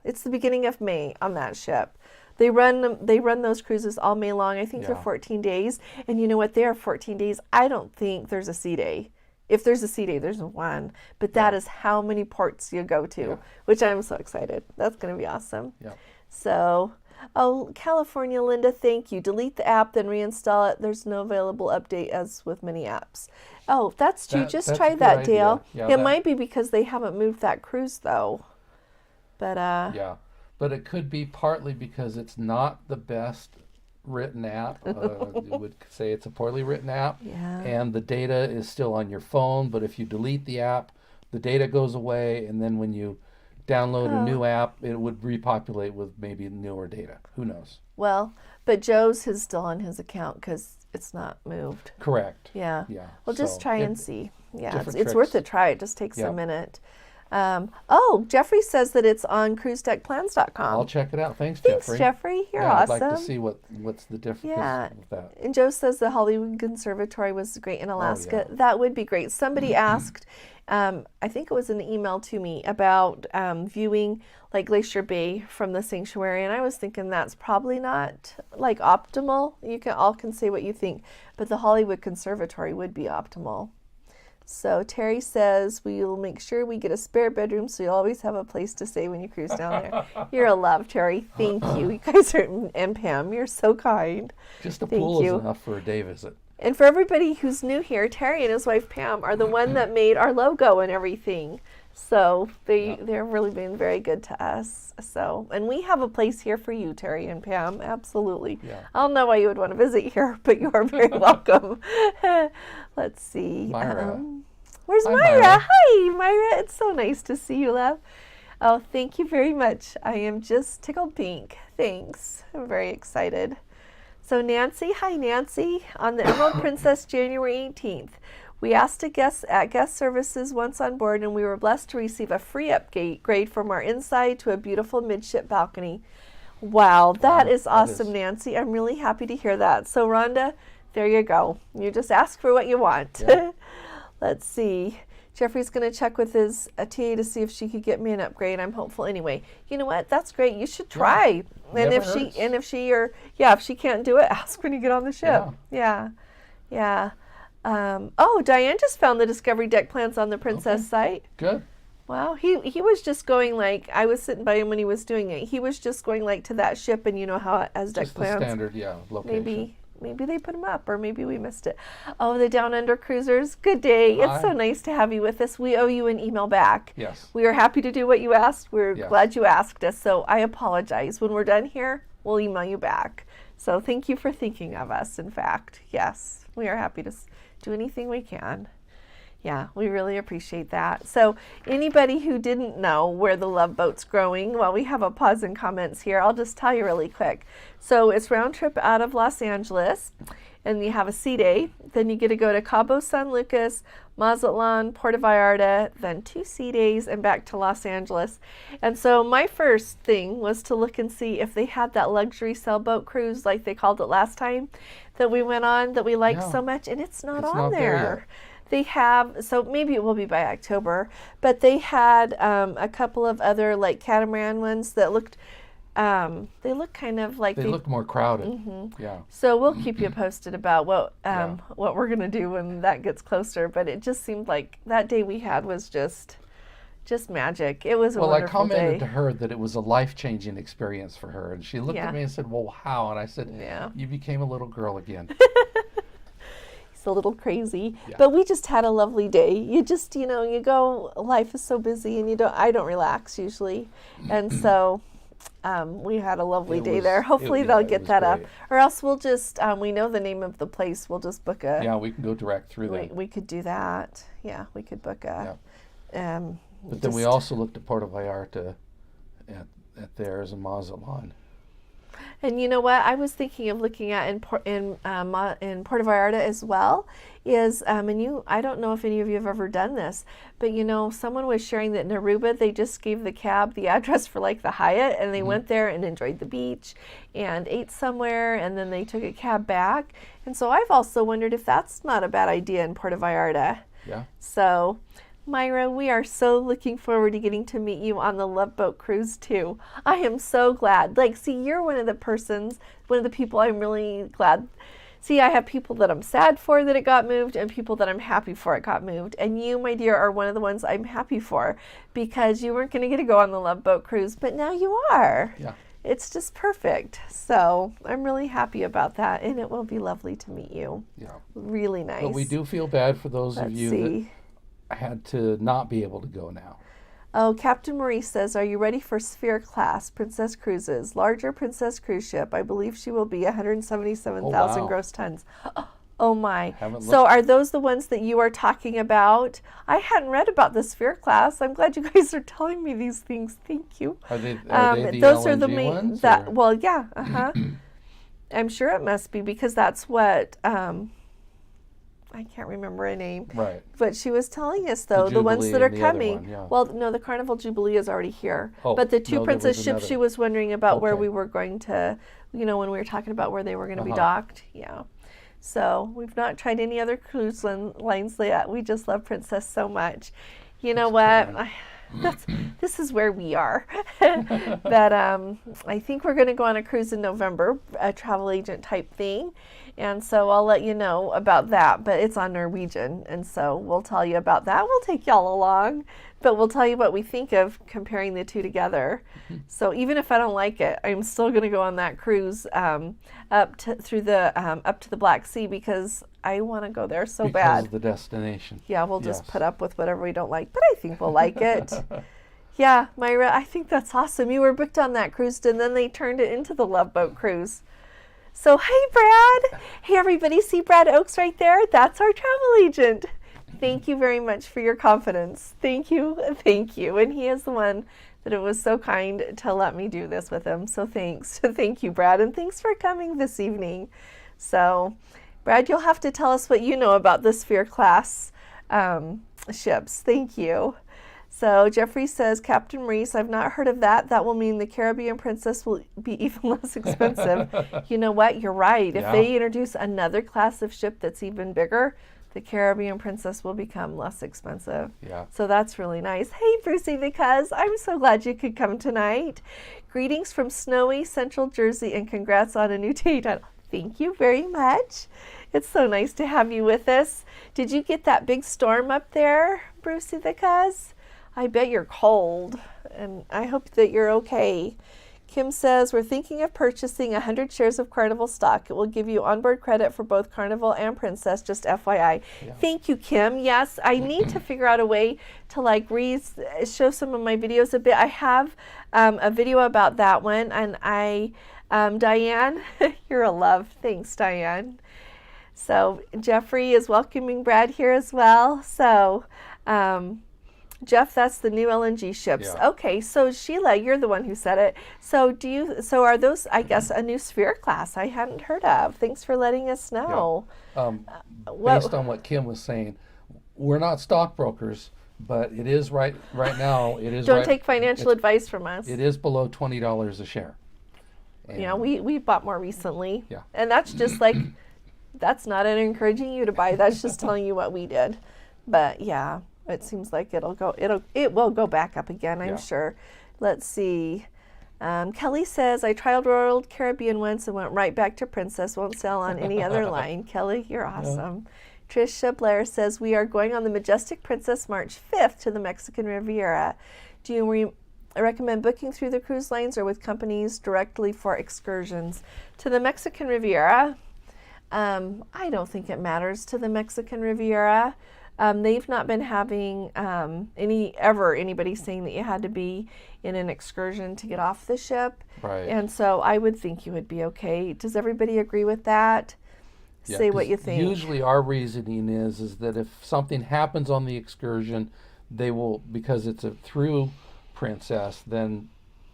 It's the beginning of May on that ship. They run those cruises all May long. I think they're 14 days. And you know what? They are 14 days. I don't think there's a sea day. If there's a sea day, there's one. But that is how many ports you go to, which I'm so excited. That's going to be awesome. Yeah. So, California Linda, thank you. Delete the app, then reinstall it. There's no available update as with many apps. Oh, that's true. Just that's try a good that, idea. Dale. Yeah, It might be because they haven't moved that cruise, though. But Yeah, but it could be partly because it's not the best written app. You would say it's a poorly written app. Yeah. And the data is still on your phone, but if you delete the app, the data goes away, and then when you download a new app, it would repopulate with maybe newer data. Who knows? Well, but Joe's is still on his account because it's not moved. Correct. Yeah. Yeah. Well, just So, try and see. Yeah, different it's worth a tricks. try. It just takes a Yeah. minute. Jeffrey says that it's on cruisedeckplans.com. I'll check it out. Thanks, Thanks, Jeffrey. Jeffrey. You're yeah, awesome. I'd like to see what's the difference with that. And Joe says the Hollywood Conservatory was great in Alaska. That would be great. Somebody asked, I think it was an email to me about viewing like Glacier Bay from the sanctuary, and I was thinking that's probably not like optimal. You can all say what you think, but the Hollywood Conservatory would be optimal. So Terry says we'll make sure we get a spare bedroom so you'll always have a place to stay when you cruise down there. You're a love, Terry. Thank you. You guys are, and Pam, you're so kind. Just a Thank pool you. is enough for a day visit. And for everybody who's new here, Terry and his wife Pam are the one that made our logo and everything. So they're really been very good to us. So, and we have a place here for you, Terry and Pam. Absolutely. Yeah. I don't know why you would want to visit here, but you are very welcome. Let's see. Myra. Where's Hi, Myra? Myra. Hi, Myra. It's so nice to see you, love. Oh, thank you very much. I am just tickled pink. Thanks. I'm very excited. So Nancy, hi Nancy. On the Emerald Princess, January 18th. We asked a guest at guest services once on board, and we were blessed to receive a free upgrade from our inside to a beautiful midship balcony. Wow, that is awesome, Nancy. I'm really happy to hear that. So, Rhonda, there you go. You just ask for what you want. Yeah. Let's see. Jeffrey's going to check with his TA to see if she could get me an upgrade. I'm hopeful anyway. You know what? That's great. You should try. Yeah. And if she can't do it, ask when you get on the ship. Yeah. Yeah. Oh, Diane just found the Discovery deck plans on the Princess site. Good. Wow, he was just going like, I was sitting by him when he was doing it. He was just going like to that ship, and you know how it has deck Just plans. the standard, location. Maybe they put them up, or maybe we missed it. Oh, the Down Under Cruisers. Good day. Hi. It's so nice to have you with us. We owe you an email back. Yes. We are happy to do what you asked. We're Yes. glad you asked us. So I apologize. When we're done here, we'll email you back. So thank you for thinking of us. In fact, yes, we are happy to do anything we can. Yeah, we really appreciate that. So anybody who didn't know where the Love Boat's growing, well, we have a pause in comments here. I'll just tell you really quick. So it's round trip out of Los Angeles, and you have a sea day. Then you get to go to Cabo San Lucas, Mazatlan, Puerto Vallarta, then 2 sea days, and back to Los Angeles. And so my first thing was to look and see if they had that luxury sailboat cruise like they called it last time that we went on that we liked so much, and it's not on there. They have, so maybe it will be by October, but they had a couple of other like catamaran ones that looked, they look kind of like they look more crowded. Yeah. So we'll keep you posted about what we're gonna do when that gets closer. But it just seemed like that day we had was just magic. It was a wonderful day. Well, I commented to her that it was a life-changing experience for her, and she looked at me and said, "Well, how?" And I said, "You became a little girl again." A little crazy, but we just had a lovely day. You just, you go, life is so busy, and I don't relax usually, and so we had a lovely day there. Hopefully they'll get that up, or else we'll just we know the name of the place, we'll just book a we can go direct through there. We could do that. We could book a but then we also looked at Puerto Vallarta at theirs in Mazatlan. And you know what I was thinking of looking at in Puerto Vallarta as well is, I don't know if any of you have ever done this, but someone was sharing that in Aruba they just gave the cab the address for like the Hyatt, and they went there and enjoyed the beach and ate somewhere, and then they took a cab back. And so I've also wondered if that's not a bad idea in Puerto Vallarta. Yeah. So Myra, we are so looking forward to getting to meet you on the Love Boat cruise too. I am so glad. You're one of the people I'm really glad. See, I have people that I'm sad for that it got moved, and people that I'm happy for it got moved. And you, my dear, are one of the ones I'm happy for, because you weren't going to get to go on the Love Boat cruise, but now you are. Yeah. It's just perfect. So I'm really happy about that, and it will be lovely to meet you. Yeah. Really nice. But we do feel bad for those of you that had to not be able to go now. Oh, Captain Maurice says, are you ready for Sphere Class Princess Cruises? Larger Princess cruise ship. I believe she will be 177,000 gross tons. Oh my. So are those the ones that you are talking about? I hadn't read about the Sphere Class. I'm glad you guys are telling me these things. Thank you. Are they the those LNG are the main ones, well, yeah. I'm sure it must be, because that's what I can't remember a name. Right. But she was telling us, though, the ones that are coming. Well, no, the Carnival Jubilee is already here. But the two Princess ships, she was wondering about where we were going to, when we were talking about where they were going to be docked. Yeah. So we've not tried any other cruise lines yet. We just love Princess so much. You know what? this is where we are. But I think we're going to go on a cruise in November, a travel agent type thing. And so I'll let you know about that, but it's on Norwegian. And so we'll tell you about that. We'll take y'all along, but we'll tell you what we think of comparing the two together. So even if I don't like it, I'm still going to go on that cruise up to the Black Sea because I want to go there so bad. Because of the destination. Yeah, we'll just put up with whatever we don't like, but I think we'll like it. Yeah, Myra, I think that's awesome. You were booked on that cruise, and then they turned it into the Love Boat cruise. So, hey, Brad. Hey, everybody, see Brad Oakes right there? That's our travel agent. Thank you very much for your confidence. Thank you. Thank you. And he is the one that it was so kind to let me do this with him. So thanks. Thank you, Brad. And thanks for coming this evening. So, Brad, you'll have to tell us what you know about the Sphere class ships. Thank you. So Jeffrey says, Captain Maurice, I've not heard of that. That will mean the Caribbean Princess will be even less expensive. You know what? You're right. If they introduce another class of ship that's even bigger, the Caribbean Princess will become less expensive. Yeah. So that's really nice. Hey, Brucey, because I'm so glad you could come tonight. Greetings from snowy Central Jersey and congrats on a new date. Thank you very much. It's so nice to have you with us. Did you get that big storm up there, Brucey, because? I bet you're cold, and I hope that you're okay. Kim says, we're thinking of purchasing 100 shares of Carnival stock. It will give you onboard credit for both Carnival and Princess, just FYI. Yeah. Thank you, Kim. Yes, I need to figure out a way to show some of my videos a bit. I have a video about that one, and Diane, you're a love. Thanks, Diane. So Jeffrey is welcoming Brad here as well. So, Jeff, that's the new LNG ships. Yeah. Okay, so Sheila, you're the one who said it. So are those, I guess, a new Sphere class I hadn't heard of? Thanks for letting us know. Yeah. Based on what Kim was saying, we're not stockbrokers, but it is right now. It is. Don't take financial advice from us. It is below $20 a share. And yeah, we bought more recently. Yeah. And that's just like, that's not encouraging you to buy. That's just telling you what we did. But yeah. It seems like it will go back up again, I'm sure. Let's see. Kelly says, I trialed Royal Caribbean once and went right back to Princess. Won't sail on any other line. Kelly, you're awesome. Yeah. Tricia Blair says, we are going on the Majestic Princess March 5th to the Mexican Riviera. Do you recommend booking through the cruise lines or with companies directly for excursions? To the Mexican Riviera, I don't think it matters to the Mexican Riviera. They've not been having anybody saying that you had to be in an excursion to get off the ship. Right. And so I would think you would be okay. Does everybody agree with that? Yeah, say what you think. Usually our reasoning is that if something happens on the excursion, they will, because it's a through Princess, then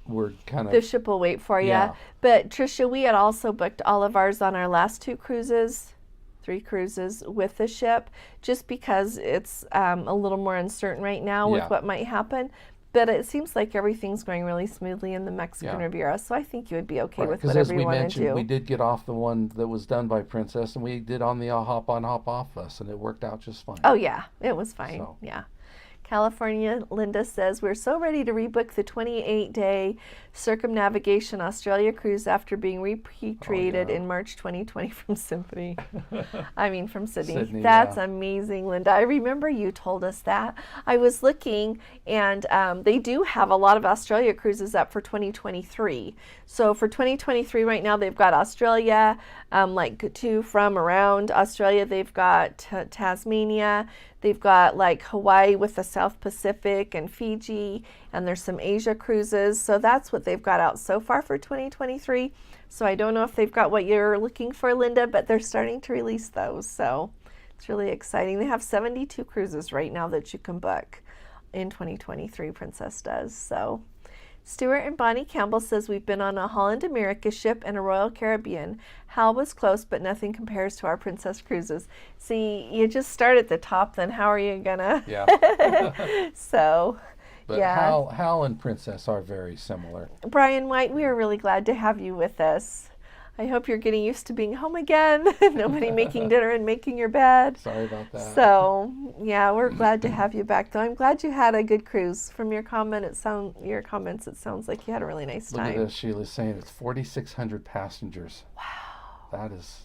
we're kind of... The ship will wait for you. Yeah. But Tricia, we had also booked all of ours on our last 2 cruises. 3 cruises with the ship, just because it's a little more uncertain right now with what might happen. But it seems like everything's going really smoothly in the Mexican Riviera, so I think you would be okay with whatever you want to do. Because as we mentioned, we did get off the one that was done by Princess, and we did on the hop-on, hop-off bus, and it worked out just fine. Oh, yeah, it was fine, so. Yeah. California, Linda says, we're so ready to rebook the 28-day circumnavigation Australia cruise after being repatriated in March 2020 from Sydney. From Sydney. That's amazing, Linda. I remember you told us that. I was looking, and they do have a lot of Australia cruises up for 2023. So for 2023 right now, they've got Australia, to from around Australia. They've got Tasmania. They've got Hawaii with the South Pacific and Fiji, and there's some Asia cruises. So that's what they've got out so far for 2023. So I don't know if they've got what you're looking for, Linda, but they're starting to release those. So it's really exciting. They have 72 cruises right now that you can book in 2023, Princess does. So Stuart and Bonnie Campbell says, we've been on a Holland America ship and a Royal Caribbean. Hal was close, but nothing compares to our Princess cruises. See, you just start at the top, then how are you gonna? Yeah. So, but yeah. Hal and Princess are very similar. Brian White, we are really glad to have you with us. I hope you're getting used to being home again. Nobody making dinner and making your bed. Sorry about that. So, yeah, we're glad to have you back, though. I'm glad you had a good cruise. From your comments, it sounds like you had a really nice time. Look at this. Sheila's saying it's 4,600 passengers. Wow. That is,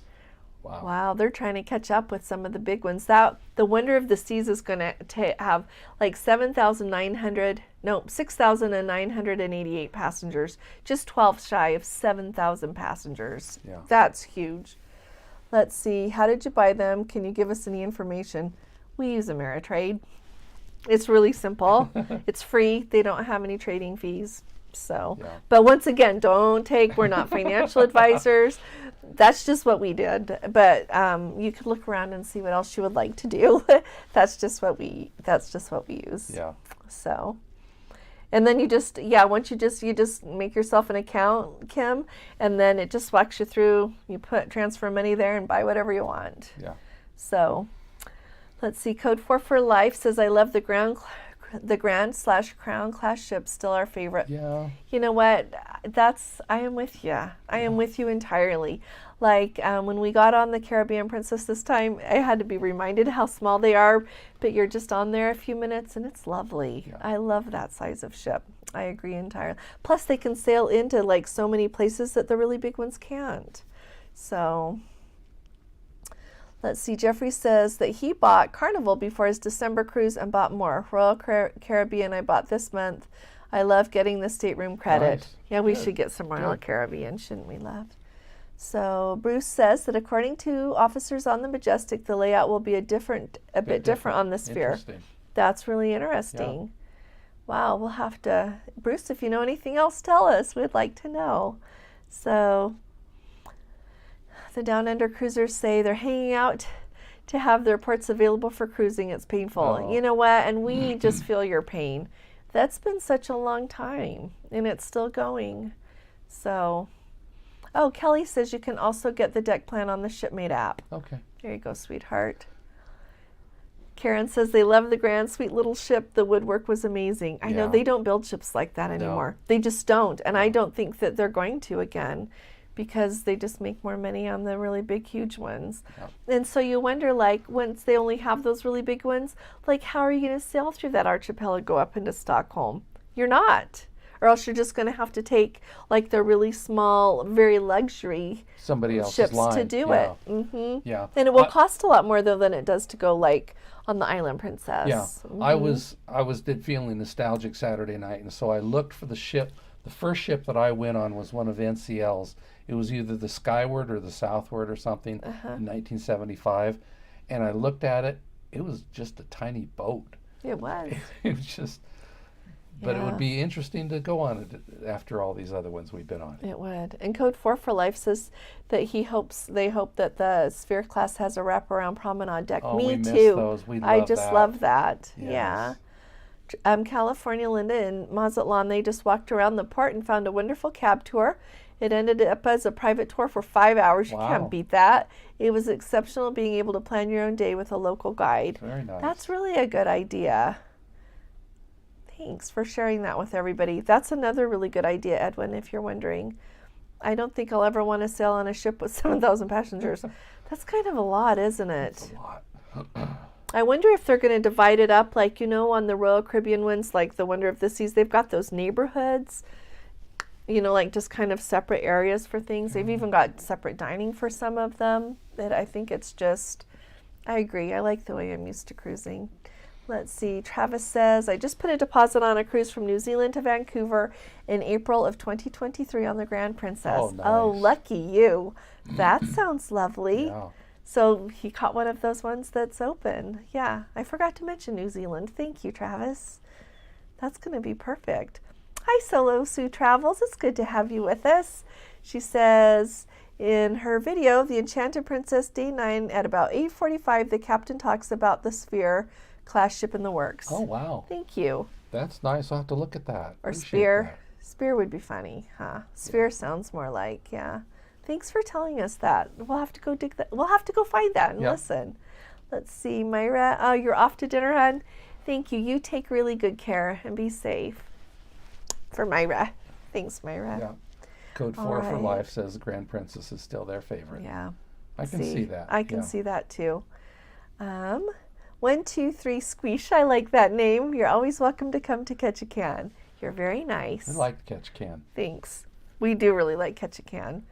wow. Wow, they're trying to catch up with some of the big ones. The Wonder of the Seas is going to have like 6,988 passengers, just 12 shy of 7,000 passengers. Yeah. That's huge. Let's see, how did you buy them? Can you give us any information? We use Ameritrade. It's really simple. It's free. They don't have any trading fees. So, Yeah. But once again, we're not financial advisors. That's just what we did. But you could look around and see what else you would like to do. That's just what we use. Yeah. So, and then you just make yourself an account, Kim, and then it just walks you through. You transfer money there and buy whatever you want. Yeah. So, let's see. Code 4 for Life says, I love the Grand/Crown class ships, still our favorite. Yeah. You know what? I am with you. I am with you entirely. Like when we got on the Caribbean Princess this time, I had to be reminded how small they are, but you're just on there a few minutes and it's lovely. Yeah. I love that size of ship. I agree entirely. Plus they can sail into like so many places that the really big ones can't. So let's see. Jeffrey says that he bought Carnival before his December cruise and bought more. Royal Caribbean I bought this month. I love getting the stateroom credit. Nice. Yeah, we Good. should get some Royal Good. Caribbean, shouldn't we, love? So Bruce says that according to officers on the Majestic, the layout will be a bit different on the Sphere. Interesting. That's really interesting. Wow, we'll have to, Bruce, if you know anything else, tell us. We'd like to know. So the Down Under cruisers say they're hanging out to have their ports available for cruising. It's painful. Oh. You know what? And we just feel your pain. That's been such a long time, and it's still going. So, oh, Kelly says you can also get the deck plan on the Shipmate app. Okay. There you go, sweetheart. Karen says they love the grand, sweet little ship. The woodwork was amazing. I know Yeah. they don't build ships like that anymore. They just don't. And I don't think that they're going to again because they just make more money on the really big, huge ones. Yeah. And so you wonder, like, once they only have those really big ones, like, how are you going to sail through that archipelago up into Stockholm? You're not. Or else you're just going to have to take, like, the really small, very luxury Somebody else's ships line. to do it. Mm-hmm. Yeah. And it will cost a lot more, though, than it does to go, like, on the Island Princess. Yeah. Mm-hmm. I was feeling nostalgic Saturday night, and so I looked for the ship. The first ship that I went on was one of NCL's. It was either the Skyward or the Southward or something in 1975. And I looked at it. It was just a tiny boat. It was. It was just, but it Yeah. would be interesting to go on it after all these other ones we've been on. It would. And Code 4 for Life says that they hope that the Sphere class has a wraparound promenade deck. Oh, Me we miss too. those. We I love just that. love that. Yes. Yeah. California Linda in Mazatlan, they just walked around the port and found a wonderful cab tour. It ended up as a private tour for 5 hours. You Wow. can't beat that. It was exceptional being able to plan your own day with a local guide. Very nice. That's really a good idea. Thanks for sharing that with everybody. That's another really good idea, Edwin, if you're wondering. I don't think I'll ever want to sail on a ship with 7,000 passengers. That's kind of a lot, isn't it? That's a lot. I wonder if they're going to divide it up, like, you know, on the Royal Caribbean ones, like the Wonder of the Seas, they've got those neighborhoods, you know, like just kind of separate areas for things. They've even got separate dining for some of them. That I think it's just, I agree. I like the way I'm used to cruising. Let's see. Travis says, I just put a deposit on a cruise from New Zealand to Vancouver in April of 2023 on the Grand Princess. Oh, nice. Oh, lucky you. That sounds lovely. Yeah. So he caught one of those ones that's open. Yeah, I forgot to mention New Zealand. Thank you, Travis. That's going to be perfect. Hi, Solo Sue Travels. It's good to have you with us. She says in her video, The Enchanted Princess, Day 9, at about 8:45, the captain talks about the Sphere class ship in the works. Oh, wow. Thank you. That's nice. I'll have to look at that. Or Appreciate Spear. that. Spear would be funny, huh? Sphere sounds more like, yeah. Thanks for telling us that. We'll have to go dig that. We'll have to go find that and Yep. listen. Let's see, Myra. Oh, you're off to dinner, hon. Thank you. You take really good care and be safe. For Myra. Thanks, Myra. Yeah. Code All 4 for right. Life says the Grand Princess is still their favorite. Yeah. I can see that. I can yeah. see that too. 123 Squeesh. I like that name. You're always welcome to come to Catch a Can. You're very nice. I like to catch a can. Thanks. We do really like Catch a Can.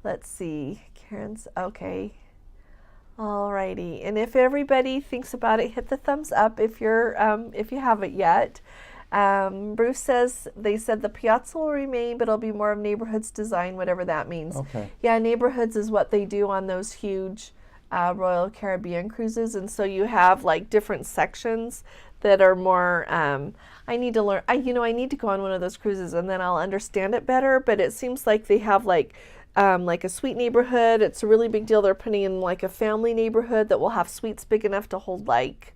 Let's see. Karen's okay. Alrighty. And if everybody thinks about it, hit the thumbs up if you haven't yet. Bruce says they said the piazza will remain, but it'll be more of neighborhoods design, whatever that means. Okay. Yeah, neighborhoods is what they do on those huge Royal Caribbean cruises, and so you have like different sections that are more. I need to learn. I need to go on one of those cruises, and then I'll understand it better. But it seems like they have like a suite neighborhood. It's a really big deal. They're putting in like a family neighborhood that will have suites big enough to hold like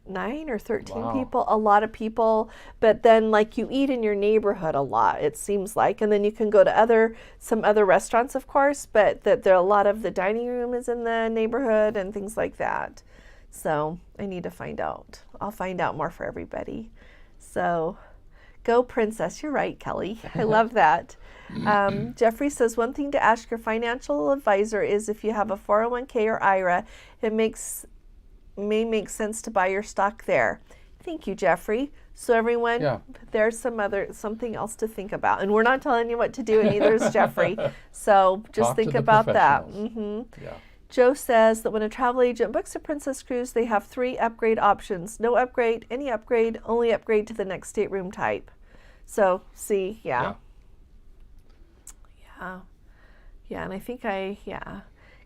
9 or 13 Wow. people, a lot of people. But then like you eat in your neighborhood a lot, it seems like, and then you can go to some other restaurants, of course, but that there a lot of the dining room is in the neighborhood and things like that. So I need to find out. I'll find out more for everybody. So go Princess. You're right, Kelly. I love that. Jeffrey says one thing to ask your financial advisor is if you have a 401k or IRA, it may make sense to buy your stock there. Thank you, Jeffrey. So everyone, there's something else to think about. And we're not telling you what to do, and neither is Jeffrey. So just think about that. Yeah. Joe says that when a travel agent books a Princess cruise, they have 3 upgrade options. No upgrade, any upgrade, only upgrade to the next stateroom type. So, see, yeah. And I think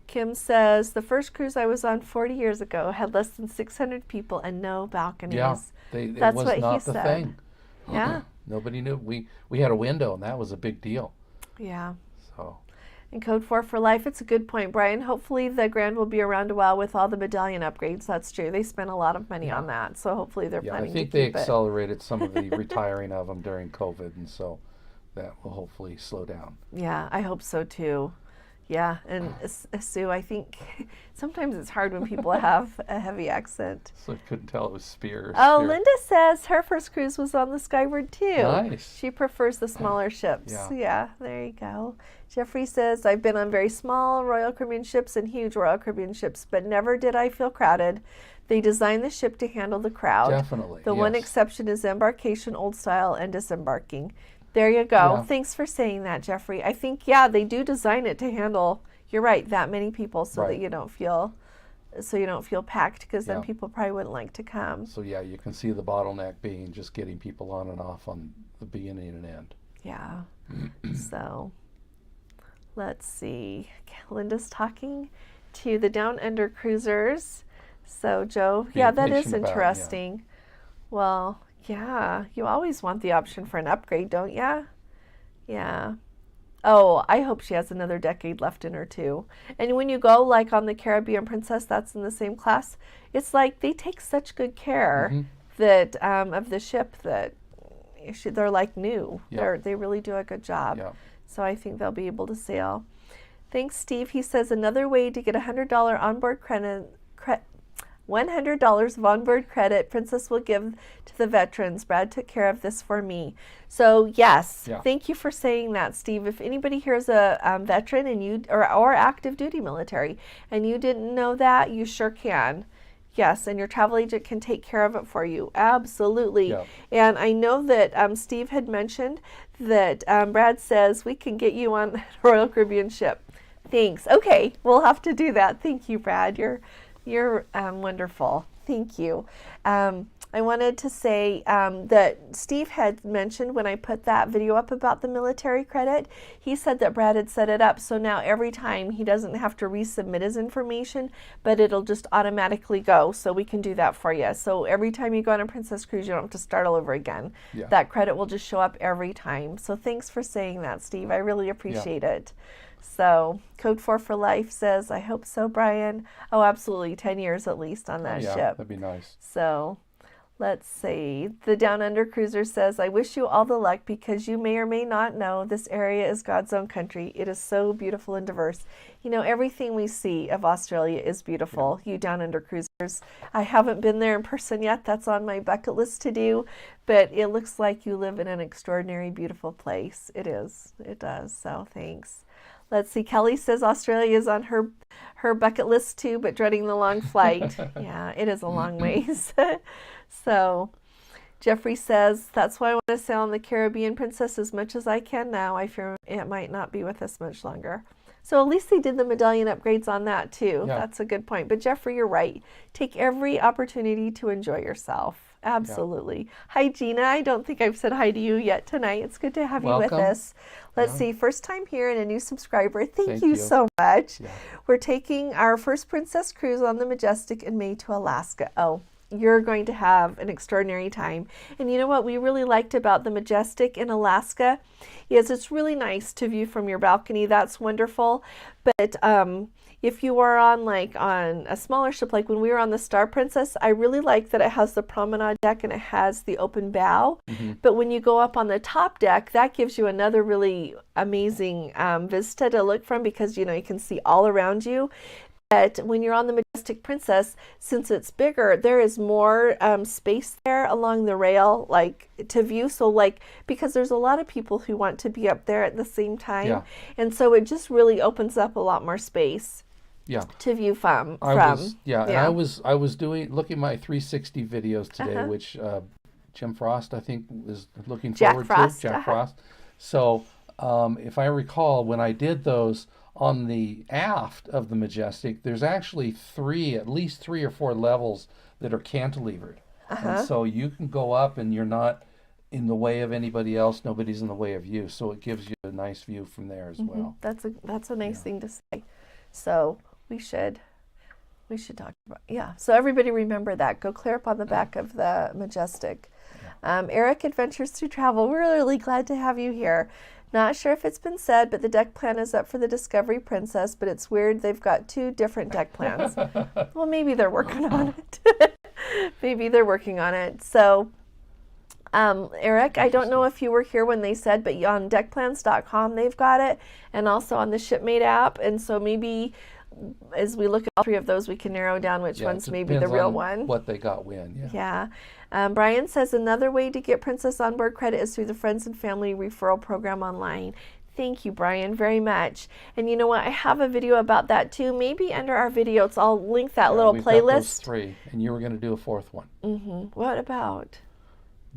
Kim says, the first cruise I was on 40 years ago had less than 600 people and no balconies. Yeah, That's was what not he the said. thing. Yeah. Nobody knew. We had a window, and that was a big deal. Yeah. So. And Code 4 for Life, it's a good point, Brian. Hopefully the Grand will be around a while with all the medallion upgrades. That's true. They spent a lot of money on that, so hopefully they're planning to keep it. I think they accelerated some of the retiring of them during COVID, and so that will hopefully slow down. Yeah, I hope so too. Yeah, and Sue, I think sometimes it's hard when people have a heavy accent. So I couldn't tell it was Spears. Oh, Linda says her first cruise was on the Skyward too. Nice. She prefers the smaller ships. Yeah, there you go. Jeffrey says, I've been on very small Royal Caribbean ships and huge Royal Caribbean ships, but never did I feel crowded. They designed the ship to handle the crowd. Definitely. The one exception is embarkation, old style, and disembarking. There you go. Yeah. Thanks for saying that, Jeffrey. I think, they do design it to handle, you're right, that many people so that you don't feel packed, because then people probably wouldn't like to come. So you can see the bottleneck being just getting people on and off on the beginning and end. Yeah. So let's see. Linda's talking to the Down Under cruisers. So Joe, that is interesting. Well, yeah, you always want the option for an upgrade, don't ya? Yeah. Oh, I hope she has another decade left in her too. And when you go like on the Caribbean Princess, that's in the same class, it's like they take such good care that of the ship that they're like new. They really do a good job. So I think they'll be able to sail. Thanks, Steve. He says another way to get $100 onboard credit. $100 of onboard credit Princess will give to the veterans. Brad took care of this for me. So yes, thank you for saying that, Steve. If anybody here is a veteran and you or active duty military and you didn't know that, you sure can. Yes, and your travel agent can take care of it for you. Absolutely. Yeah. And I know that Steve had mentioned that Brad says we can get you on a Royal Caribbean ship. Thanks. Okay, we'll have to do that. Thank you, Brad. You're wonderful. Thank you. I wanted to say that Steve had mentioned when I put that video up about the military credit, he said that Brad had set it up so now every time he doesn't have to resubmit his information, but it'll just automatically go. So we can do that for you. So every time you go on a Princess cruise, you don't have to start all over again. Yeah. That credit will just show up every time. So thanks for saying that, Steve. I really appreciate it. So Code 4 for Life says, I hope so, Brian. Oh, absolutely. 10 years at least on that ship. That'd be nice. So Let's see. The Down Under Cruiser says, I wish you all the luck because you may or may not know this area is God's own country. It is so beautiful and diverse. You know, everything we see of Australia is beautiful, you Down Under Cruisers. I haven't been there in person yet. That's on my bucket list to do. But it looks like you live in an extraordinary, beautiful place. It is. It does. So thanks. Let's see. Kelly says Australia is on her bucket list too, but dreading the long flight. Yeah, it is a long ways. So Jeffrey says, that's why I want to sail on the Caribbean, Princess, as much as I can now. I fear it might not be with us much longer. So at least they did the medallion upgrades on that too. Yeah. That's a good point. But Jeffrey, you're right. Take every opportunity to enjoy yourself. Absolutely. Yeah. Hi, Gina. I don't think I've said hi to you yet tonight. It's good to have you with us. Let's see. First time here and a new subscriber. Thank you so much. Yeah. We're taking our first Princess cruise on the Majestic in May to Alaska. Oh, you're going to have an extraordinary time. And you know what we really liked about the Majestic in Alaska is it's really nice to view from your balcony. That's wonderful. But if you are on a smaller ship, like when we were on the Star Princess, I really like that it has the promenade deck and it has the open bow. Mm-hmm. But when you go up on the top deck, that gives you another really amazing vista to look from because, you know, you can see all around you. But when you're on the Majestic Princess, since it's bigger, there is more space there along the rail, to view. So, because there's a lot of people who want to be up there at the same time, and so it just really opens up a lot more space. Yeah. To view from. And I was looking at my 360 videos today, which Jim Frost I think is looking forward to. Jack Frost. So, if I recall, when I did those. On the aft of the Majestic, there's actually at least three or four levels that are cantilevered. And so you can go up and you're not in the way of anybody else. Nobody's in the way of you. So it gives you a nice view from there as well. That's a nice thing to say. So we should talk about, So everybody remember that. Go clear up on the back of the Majestic. Eric Adventures Through Travel, we're really glad to have you here. Not sure if it's been said, but the deck plan is up for the Discovery Princess, but it's weird they've got two different deck plans. Well, maybe they're working on it. So, Eric, I don't know if you were here when they said, but on deckplans.com they've got it, and also on the Shipmate app, and so maybe as we look at all three of those, we can narrow down which one's maybe the real one. What they got when, Brian says another way to get Princess Onboard credit is through the Friends and Family referral program online. Thank you, Brian, very much. And you know what? I have a video about that too. Maybe under our videos, I'll link that little playlist. Got those three, and you were going to do a fourth one. Mm-hmm. What about?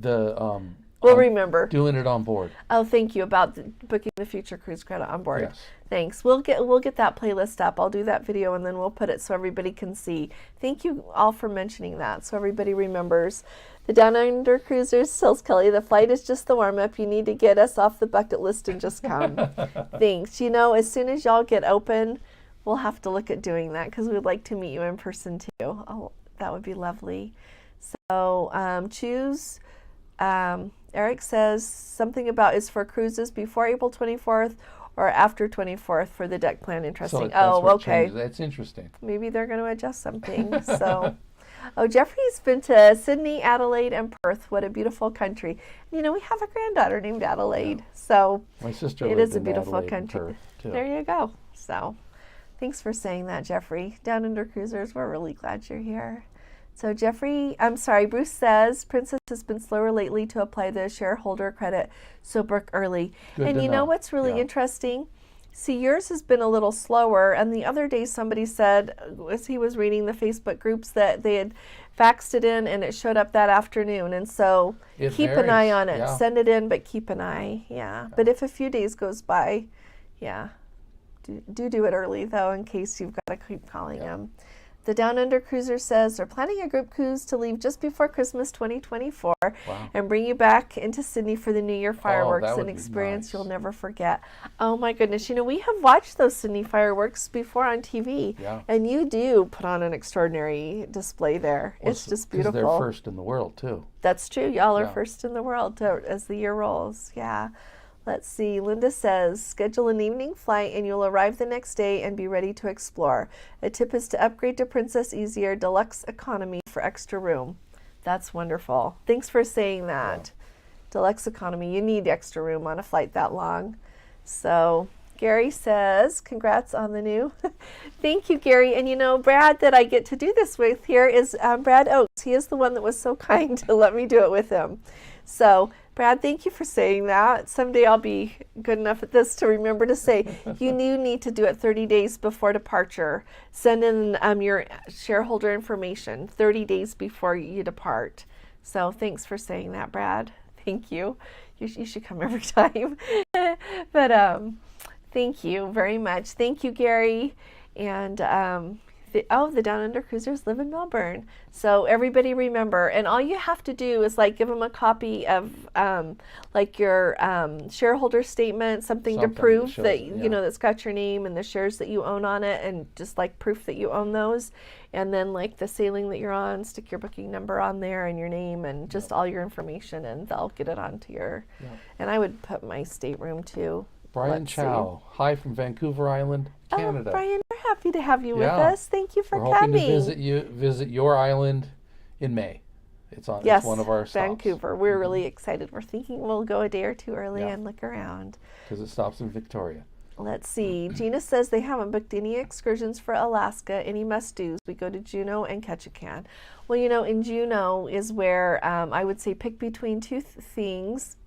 We'll remember. Doing it on board. Oh, thank you about booking the future cruise credit on board. Yes. Thanks. We'll get that playlist up. I'll do that video and then we'll put it so everybody can see. Thank you all for mentioning that so everybody remembers. The Down Under Cruisers tells Kelly, the flight is just the warm-up. You need to get us off the bucket list and just come. Thanks. You know, as soon as y'all get open, we'll have to look at doing that because we'd like to meet you in person too. Oh, that would be lovely. So choose... Eric says something about is for cruises before April 24th or after 24th for the deck plan. Interesting. Okay. That's interesting. Maybe they're going to adjust something. So, Jeffrey's been to Sydney, Adelaide, and Perth. What a beautiful country. You know, we have a granddaughter named Adelaide. So my sister it is a beautiful Adelaide country. Too. There you go. So thanks for saying that, Jeffrey. Down Under Cruisers, we're really glad you're here. So Bruce says, Princess has been slower lately to apply the shareholder credit, so book early. Good and you know what's really interesting? See, yours has been a little slower, and the other day somebody said, as he was reading the Facebook groups, that they had faxed it in and it showed up that afternoon. And so keep an eye on it. Yeah. Send it in, but keep an eye. Yeah. But if a few days goes by, do it early, though, in case you've got to keep calling them. The Down Under Cruiser says they're planning a group cruise to leave just before Christmas 2024 and bring you back into Sydney for the New Year fireworks, an experience you'll never forget. Oh my goodness. You know, we have watched those Sydney fireworks before on TV, and you do put on an extraordinary display there. Well, it's just beautiful. Because they're first in the world, too. That's true. Y'all are first in the world as the year rolls. Yeah. Let's see. Linda says, schedule an evening flight and you'll arrive the next day and be ready to explore. A tip is to upgrade to Princess Easier Deluxe Economy for extra room. That's wonderful. Thanks for saying that. Deluxe economy, you need extra room on a flight that long. So Gary says, congrats on the new. Thank you, Gary. And you know, Brad that I get to do this with here is Brad Oakes. He is the one that was so kind to let me do it with him. So Brad, thank you for saying that. Someday I'll be good enough at this to remember to say, you need to do it 30 days before departure. Send in your shareholder information 30 days before you depart. So thanks for saying that, Brad. Thank you. You should come every time. But thank you very much. Thank you, Gary. And the Down Under Cruisers live in Melbourne. So everybody remember, and all you have to do is like give them a copy of like your shareholder statement, something to prove shows, that you know that's got your name and the shares that you own on it, and just like proof that you own those. And then like the sailing that you're on, stick your booking number on there and your name and just all your information, and they'll get it onto your. And I would put my stateroom too. Brian Chow, hi from Vancouver Island, Canada. Oh, Brian, we're happy to have you with us. Thank you for coming. coming. We're hoping to visit your island in May. It's on. Yes, it's one of our stops. Vancouver. We're really excited. We're thinking we'll go a day or two early and look around. Because it stops in Victoria. Let's see. Gina says they haven't booked any excursions for Alaska. Any must-dos? We go to Juneau and Ketchikan. Well, you know, in Juneau is where I would say pick between two things.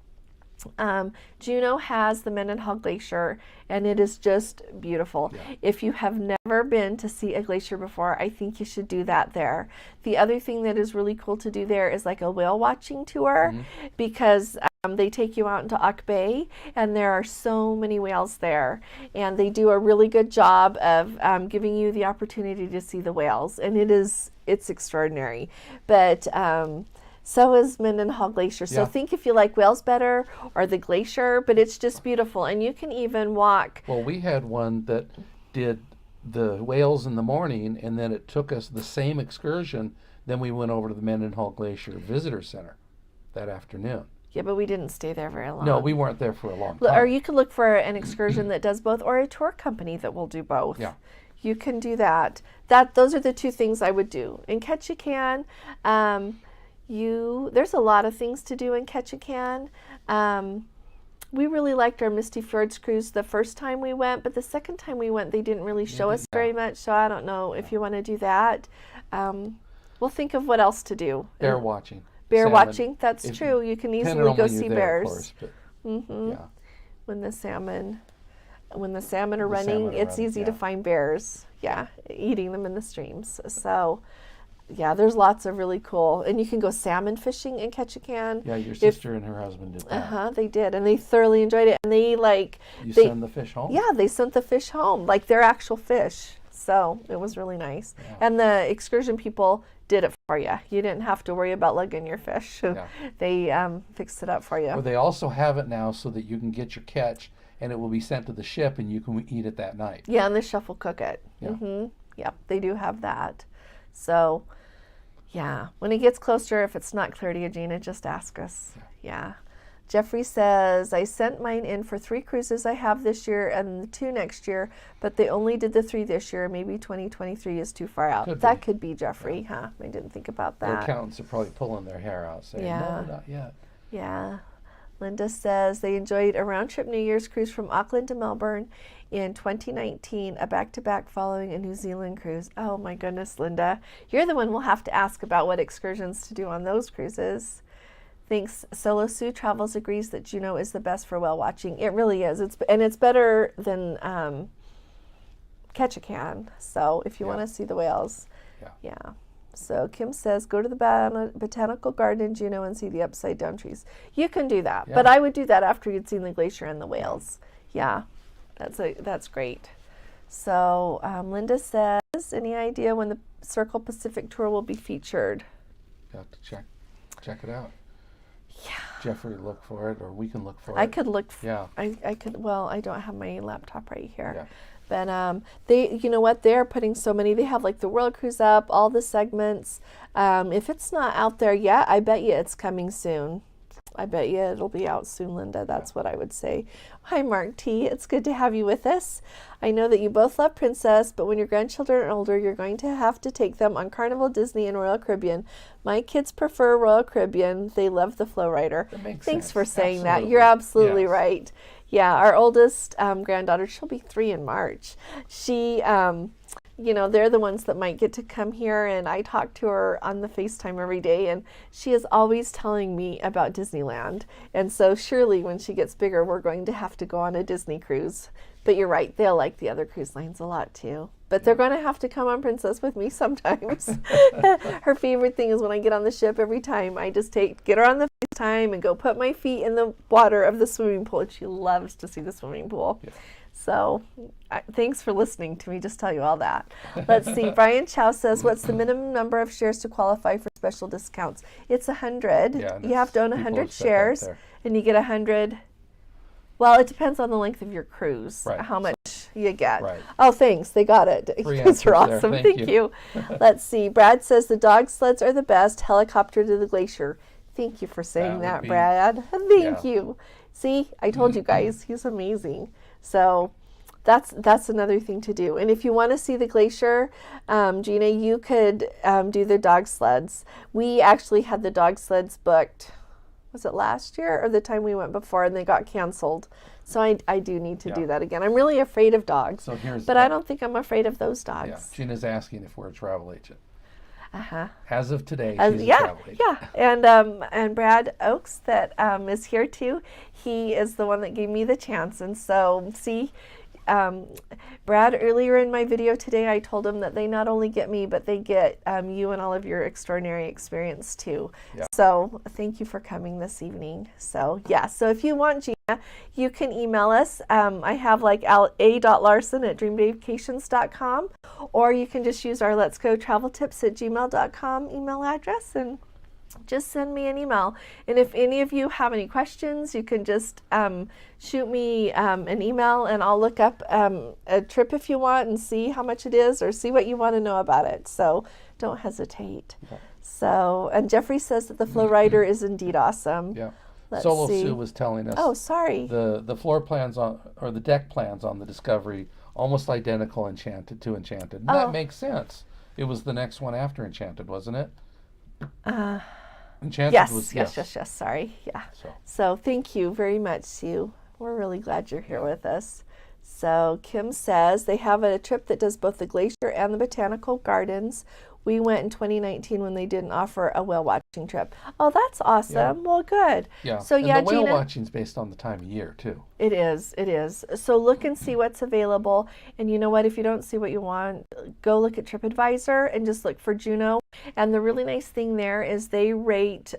Juneau has the Mendenhall Glacier, and it is just beautiful. If you have never been to see a glacier before, I think you should do that there. The other thing that is really cool to do there is like a whale watching tour, because they take you out into Auk Bay, and there are so many whales there, and they do a really good job of giving you the opportunity to see the whales, and it's extraordinary. But so is Mendenhall Glacier. So think if you like whales better or the glacier, but it's just beautiful. And you can even walk. Well, we had one that did the whales in the morning, and then it took us the same excursion. Then we went over to the Mendenhall Glacier Visitor Center that afternoon. Yeah, but we didn't stay there very long. No, we weren't there for a long time. Or you could look for an excursion that does both, or a tour company that will do both. Yeah. You can do that. Those are the two things I would do. In Ketchikan, there's a lot of things to do in Ketchikan. We really liked our Misty Fjords cruise the first time we went, but the second time we went, they didn't really show us very much, so I don't know if you want to do that. We'll think of what else to do. Bear watching. Bear salmon. watching, that's true. You can easily go see bears. Of course, but When the salmon are running, it's easy to find bears. Eating them in the streams. So there's lots of really cool, and you can go salmon fishing in Ketchikan. Yeah, your sister and her husband did that. They did, and they thoroughly enjoyed it. And they send the fish home. Yeah, they sent the fish home, like they're actual fish. So it was really nice. And the excursion people did it for you. You didn't have to worry about lugging your fish. They fixed it up for you. Well, they also have it now so that you can get your catch, and it will be sent to the ship, and you can eat it that night. Yeah, and the chef will cook it. Yep, they do have that. So, when it gets closer, if it's not clear to you, Gina, just ask us. Jeffrey says, I sent mine in for 3 cruises I have this year and 2 next year, but they only did the 3 this year. Maybe 2023 is too far out. That could be, Jeffrey, huh? I didn't think about that. Their accountants are probably pulling their hair out saying, no, not yet. Yeah. Linda says they enjoyed a round-trip New Year's cruise from Auckland to Melbourne in 2019, a back-to-back following a New Zealand cruise. Oh, my goodness, Linda. You're the one we'll have to ask about what excursions to do on those cruises. Thanks. Solo Sue Travels agrees that Juneau is the best for whale watching. It really is. It's better than Ketchikan. So if you want to see the whales, So Kim says go to the botanical garden in Juneau and see the upside down trees. You can do that, but I would do that after you'd seen the glacier and the whales. That's great. So Linda says, any idea when the Circle Pacific tour will be featured? You have to check it out. Jeffrey, look for it, or we can look for it. I could look. I could. Well, I don't have my laptop right here. But you know what? They're putting so many. They have like the World Cruise up, all the segments. If it's not out there yet, I bet you it's coming soon. I bet you it'll be out soon, Linda. That's what I would say. Hi, Mark T. It's good to have you with us. I know that you both love Princess, but when your grandchildren are older, you're going to have to take them on Carnival, Disney, and Royal Caribbean. My kids prefer Royal Caribbean. They love the Flow Rider. Thanks sense. For saying Absolutely. that. You're absolutely Yes. right. Yeah, our oldest granddaughter, she'll be 3 in March. She... they're the ones that might get to come here, and I talk to her on the FaceTime every day, and she is always telling me about Disneyland. And so surely when she gets bigger, we're going to have to go on a Disney cruise. But you're right, they'll like the other cruise lines a lot too. But they're going to have to come on Princess with me sometimes. Her favorite thing is when I get on the ship every time, I just get her on the FaceTime and go put my feet in the water of the swimming pool, and she loves to see the swimming pool. Yeah. So thanks for listening to me just tell you all that. Let's see. Brian Chow says, what's the minimum number of shares to qualify for special discounts? It's 100. Yeah, you have to own 100 set that shares, there. and you get 100. Well, it depends on the length of your cruise, Right. how much you get. Right. Oh, thanks. They got it. You Three guys are answers there. awesome. Thank you. Let's see. Brad says the dog sleds are the best. Helicopter to the glacier. Thank you for saying That that, would be- Brad. Thank yeah. you. See, I told you guys, he's amazing. So that's another thing to do. And if you want to see the glacier, Gina, you could do the dog sleds. We actually had the dog sleds booked. Was it last year or the time we went before, and they got canceled? So I do need to do that again. I'm really afraid of dogs, So here's but I don't think I'm afraid of those dogs. Yeah. Gina's asking if we're a travel agent. Uh-huh. As of today, she's a Yeah, travel agent. yeah. And Brad Oakes that is here too. He is the one that gave me the chance. And so, see, Brad, earlier in my video today, I told him that they not only get me, but they get you and all of your extraordinary experience too. Yeah. So thank you for coming this evening. So yeah, so if you want Gina, you can email us. I have like a.larson@dreamvacations.com, or you can just use our Let's Go Travel Tips @gmail.com email address and just send me an email. And if any of you have any questions, you can just shoot me an email, and I'll look up a trip if you want and see how much it is, or see what you want to know about it. So don't hesitate. Okay. So, and Jeffrey says that the Flow Rider is indeed awesome. Yeah. Let's Solo see. Sue was telling us Oh, sorry. the floor plans or the deck plans on the Discovery almost identical to Enchanted. And that makes sense. It was the next one after Enchanted, wasn't it? Enchanted Yes, was yes. Sorry. Yeah. So So thank you very much, Sue. We're really glad you're here with us. So Kim says they have a trip that does both the glacier and the botanical gardens. We went in 2019 when they didn't offer a whale watching trip. Oh, that's awesome. Yeah. Well, good. yeah. So and yeah, the whale Gina, watching's based on the time of year too. It is. So look and see what's available. And you know what? If you don't see what you want, go look at TripAdvisor and just look for Juneau. And the really nice thing there is they rate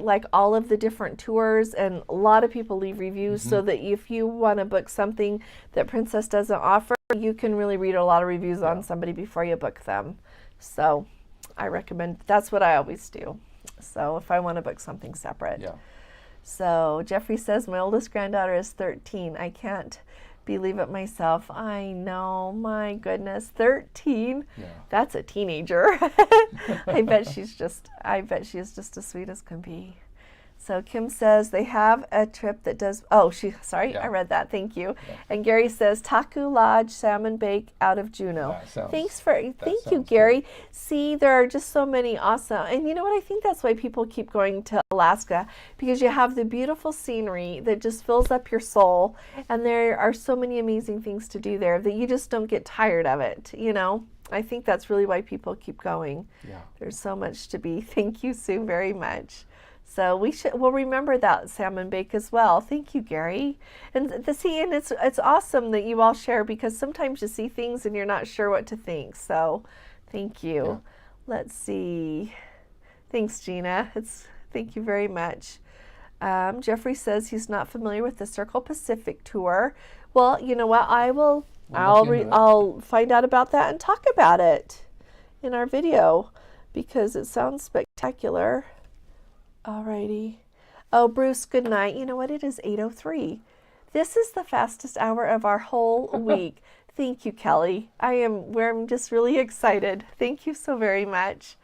like all of the different tours, and a lot of people leave reviews, so that if you want to book something that Princess doesn't offer, you can really read a lot of reviews on somebody before you book them. So I recommend, that's what I always do. So if I want to book something separate. Yeah. So Jeffrey says, my oldest granddaughter is 13. I can't believe it myself. I know, my goodness, 13. Yeah. That's a teenager. I bet she is just as sweet as can be. So Kim says they have a trip that does, Yeah. I read that, thank you. Yeah. And Gary says Taku Lodge Salmon Bake out of Juneau. Thank you, sounds Gary. See, there are just so many awesome, and you know what, I think that's why people keep going to Alaska, because you have the beautiful scenery that just fills up your soul, and there are so many amazing things to do there that you just don't get tired of it, you know? I think that's really why people keep going. Yeah. There's so much to be. Thank you, Sue, very much. So we'll remember that salmon bake as well. Thank you, Gary. And it's awesome that you all share, because sometimes you see things and you're not sure what to think. So thank you. Yeah. Let's see. Thanks, Gina. Thank you very much. Jeffrey says he's not familiar with the Circle Pacific tour. Well, you know what? I'll find out about that and talk about it in our video, because it sounds spectacular. Alrighty. Oh, Bruce, good night. You know what? It is 8:03. This is the fastest hour of our whole week. Thank you, Kelly. I'm just really excited. Thank you so very much.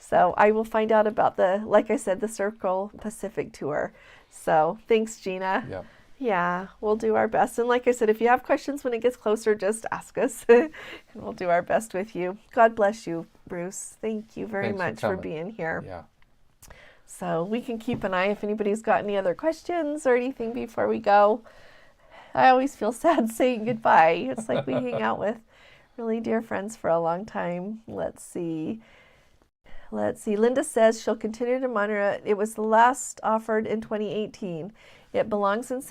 So I will find out about like I said, the Circle Pacific tour. So thanks, Gina. Yep. Yeah, we'll do our best. And like I said, if you have questions when it gets closer, just ask us and we'll do our best with you. God bless you, Bruce. Thank you very much for being here. Yeah. So we can keep an eye if anybody's got any other questions or anything before we go. I always feel sad saying goodbye. It's like we hang out with really dear friends for a long time. Let's see. Linda says she'll continue to monitor it. It was the last offered in 2018. It belongs in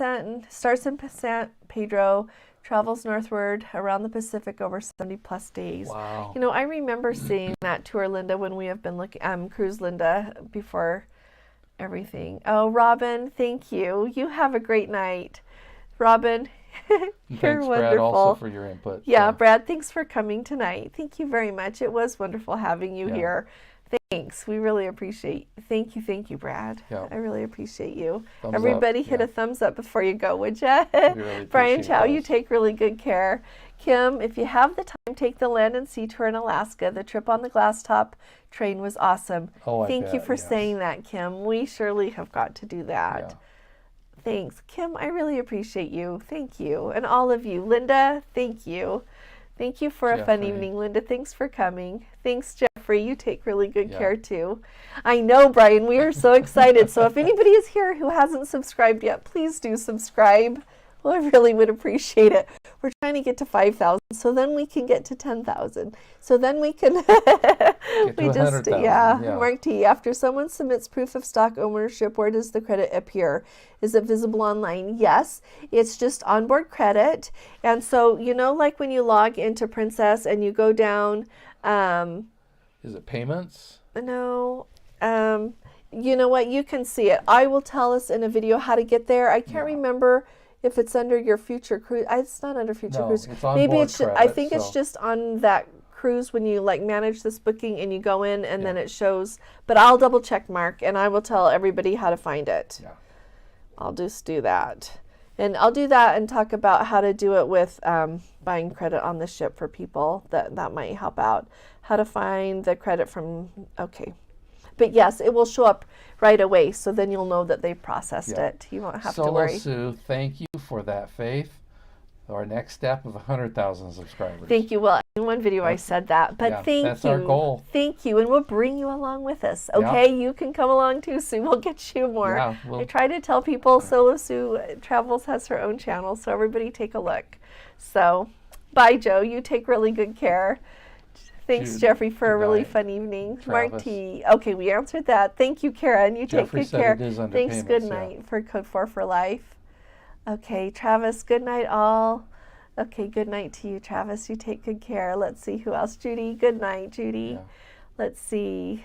starts in San Pedro, travels northward around the Pacific over 70 plus days. Wow. You know, I remember seeing that tour, Linda, when we have been looking, Cruise Linda, before everything. Oh, Robin, thank you. You have a great night. Robin, you're thanks, wonderful. Brad, also for your input. Yeah, Brad, thanks for coming tonight. Thank you very much. It was wonderful having you here. Thanks. We really appreciate. Thank you, Brad. Yeah. I really appreciate you. Thumbs Everybody up. hit a thumbs up before you go, would ya? Really Brian Chow, those. you take really good care. Kim, if you have the time, take the land and sea tour in Alaska. The trip on the glass top train was awesome. Oh, Thank you for saying that, Kim. We surely have got to do that. Yeah. Thanks, Kim. I really appreciate you. Thank you. And all of you. Linda, thank you. Thank you for a fun evening, Linda. Thanks for coming. Thanks, Jeffrey. You take really good care, too. I know, Brian. We are so excited. So if anybody is here who hasn't subscribed yet, please do subscribe. Well, I really would appreciate it. We're trying to get to 5,000, so then we can get to 10,000. So then we can, we just, Mark T, after someone submits proof of stock ownership, where does the credit appear? Is it visible online? Yes, it's just onboard credit. And so, you know, like when you log into Princess and you go down. Is it payments? No. You know what? You can see it. I will tell us in a video how to get there. I can't remember if it's under your future cruise. It's not under future cruise. It's on Maybe board it's. credit, I think it's just on that cruise when you like manage this booking and you go in and then it shows. But I'll double check, Mark, and I will tell everybody how to find it. Yeah. I'll just do that, and I'll do that and talk about how to do it with buying credit on the ship for people. That might help out. How to find the credit from. Okay. But yes, it will show up right away, so then you'll know that they processed it. You won't have to worry. Sue, thank you for that, Faith. Our next step of 100,000 subscribers. Thank you. Well, in one video I said that, but thank you. That's our goal. Thank you, and we'll bring you along with us. Okay, you can come along too, Sue. We'll get you more. Yeah, I try to tell people Solo Sue Travels has her own channel, so everybody take a look. So, bye, Joe. You take really good care. Thanks, Jeffrey, for a really fun evening. Travis. Mark T. Okay, we answered that. Thank you, Karen. You Jeffrey take good care. Thanks, payments, good night for Code 4 for Life. Okay, Travis, good night all. Okay, good night to you, Travis. You take good care. Let's see who else. Judy, good night, Judy. Yeah. Let's see.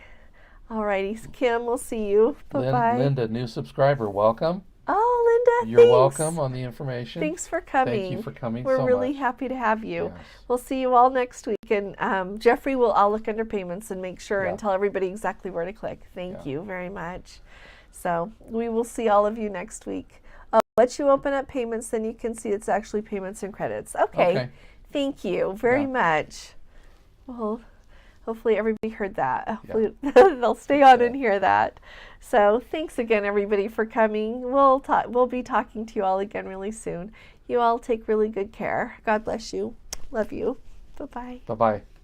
All righty, Kim, we'll see you. Bye-bye. Linda, new subscriber, welcome. Oh, Linda, You're welcome on the information. Thanks for coming. Thank you for coming We're so really much. happy to have you. Yes. We'll see you all next week. And Jeffrey I'll look under payments and make sure and tell everybody exactly where to click. Thank you very much. So we will see all of you next week. I'll let you open up payments, then you can see it's actually payments and credits. Okay. Thank you very much. Well, hopefully everybody heard that. Hopefully they'll stay on and hear that. So thanks again, everybody, for coming. We'll be talking to you all again really soon. You all take really good care. God bless you. Love you. Bye-bye. Bye-bye.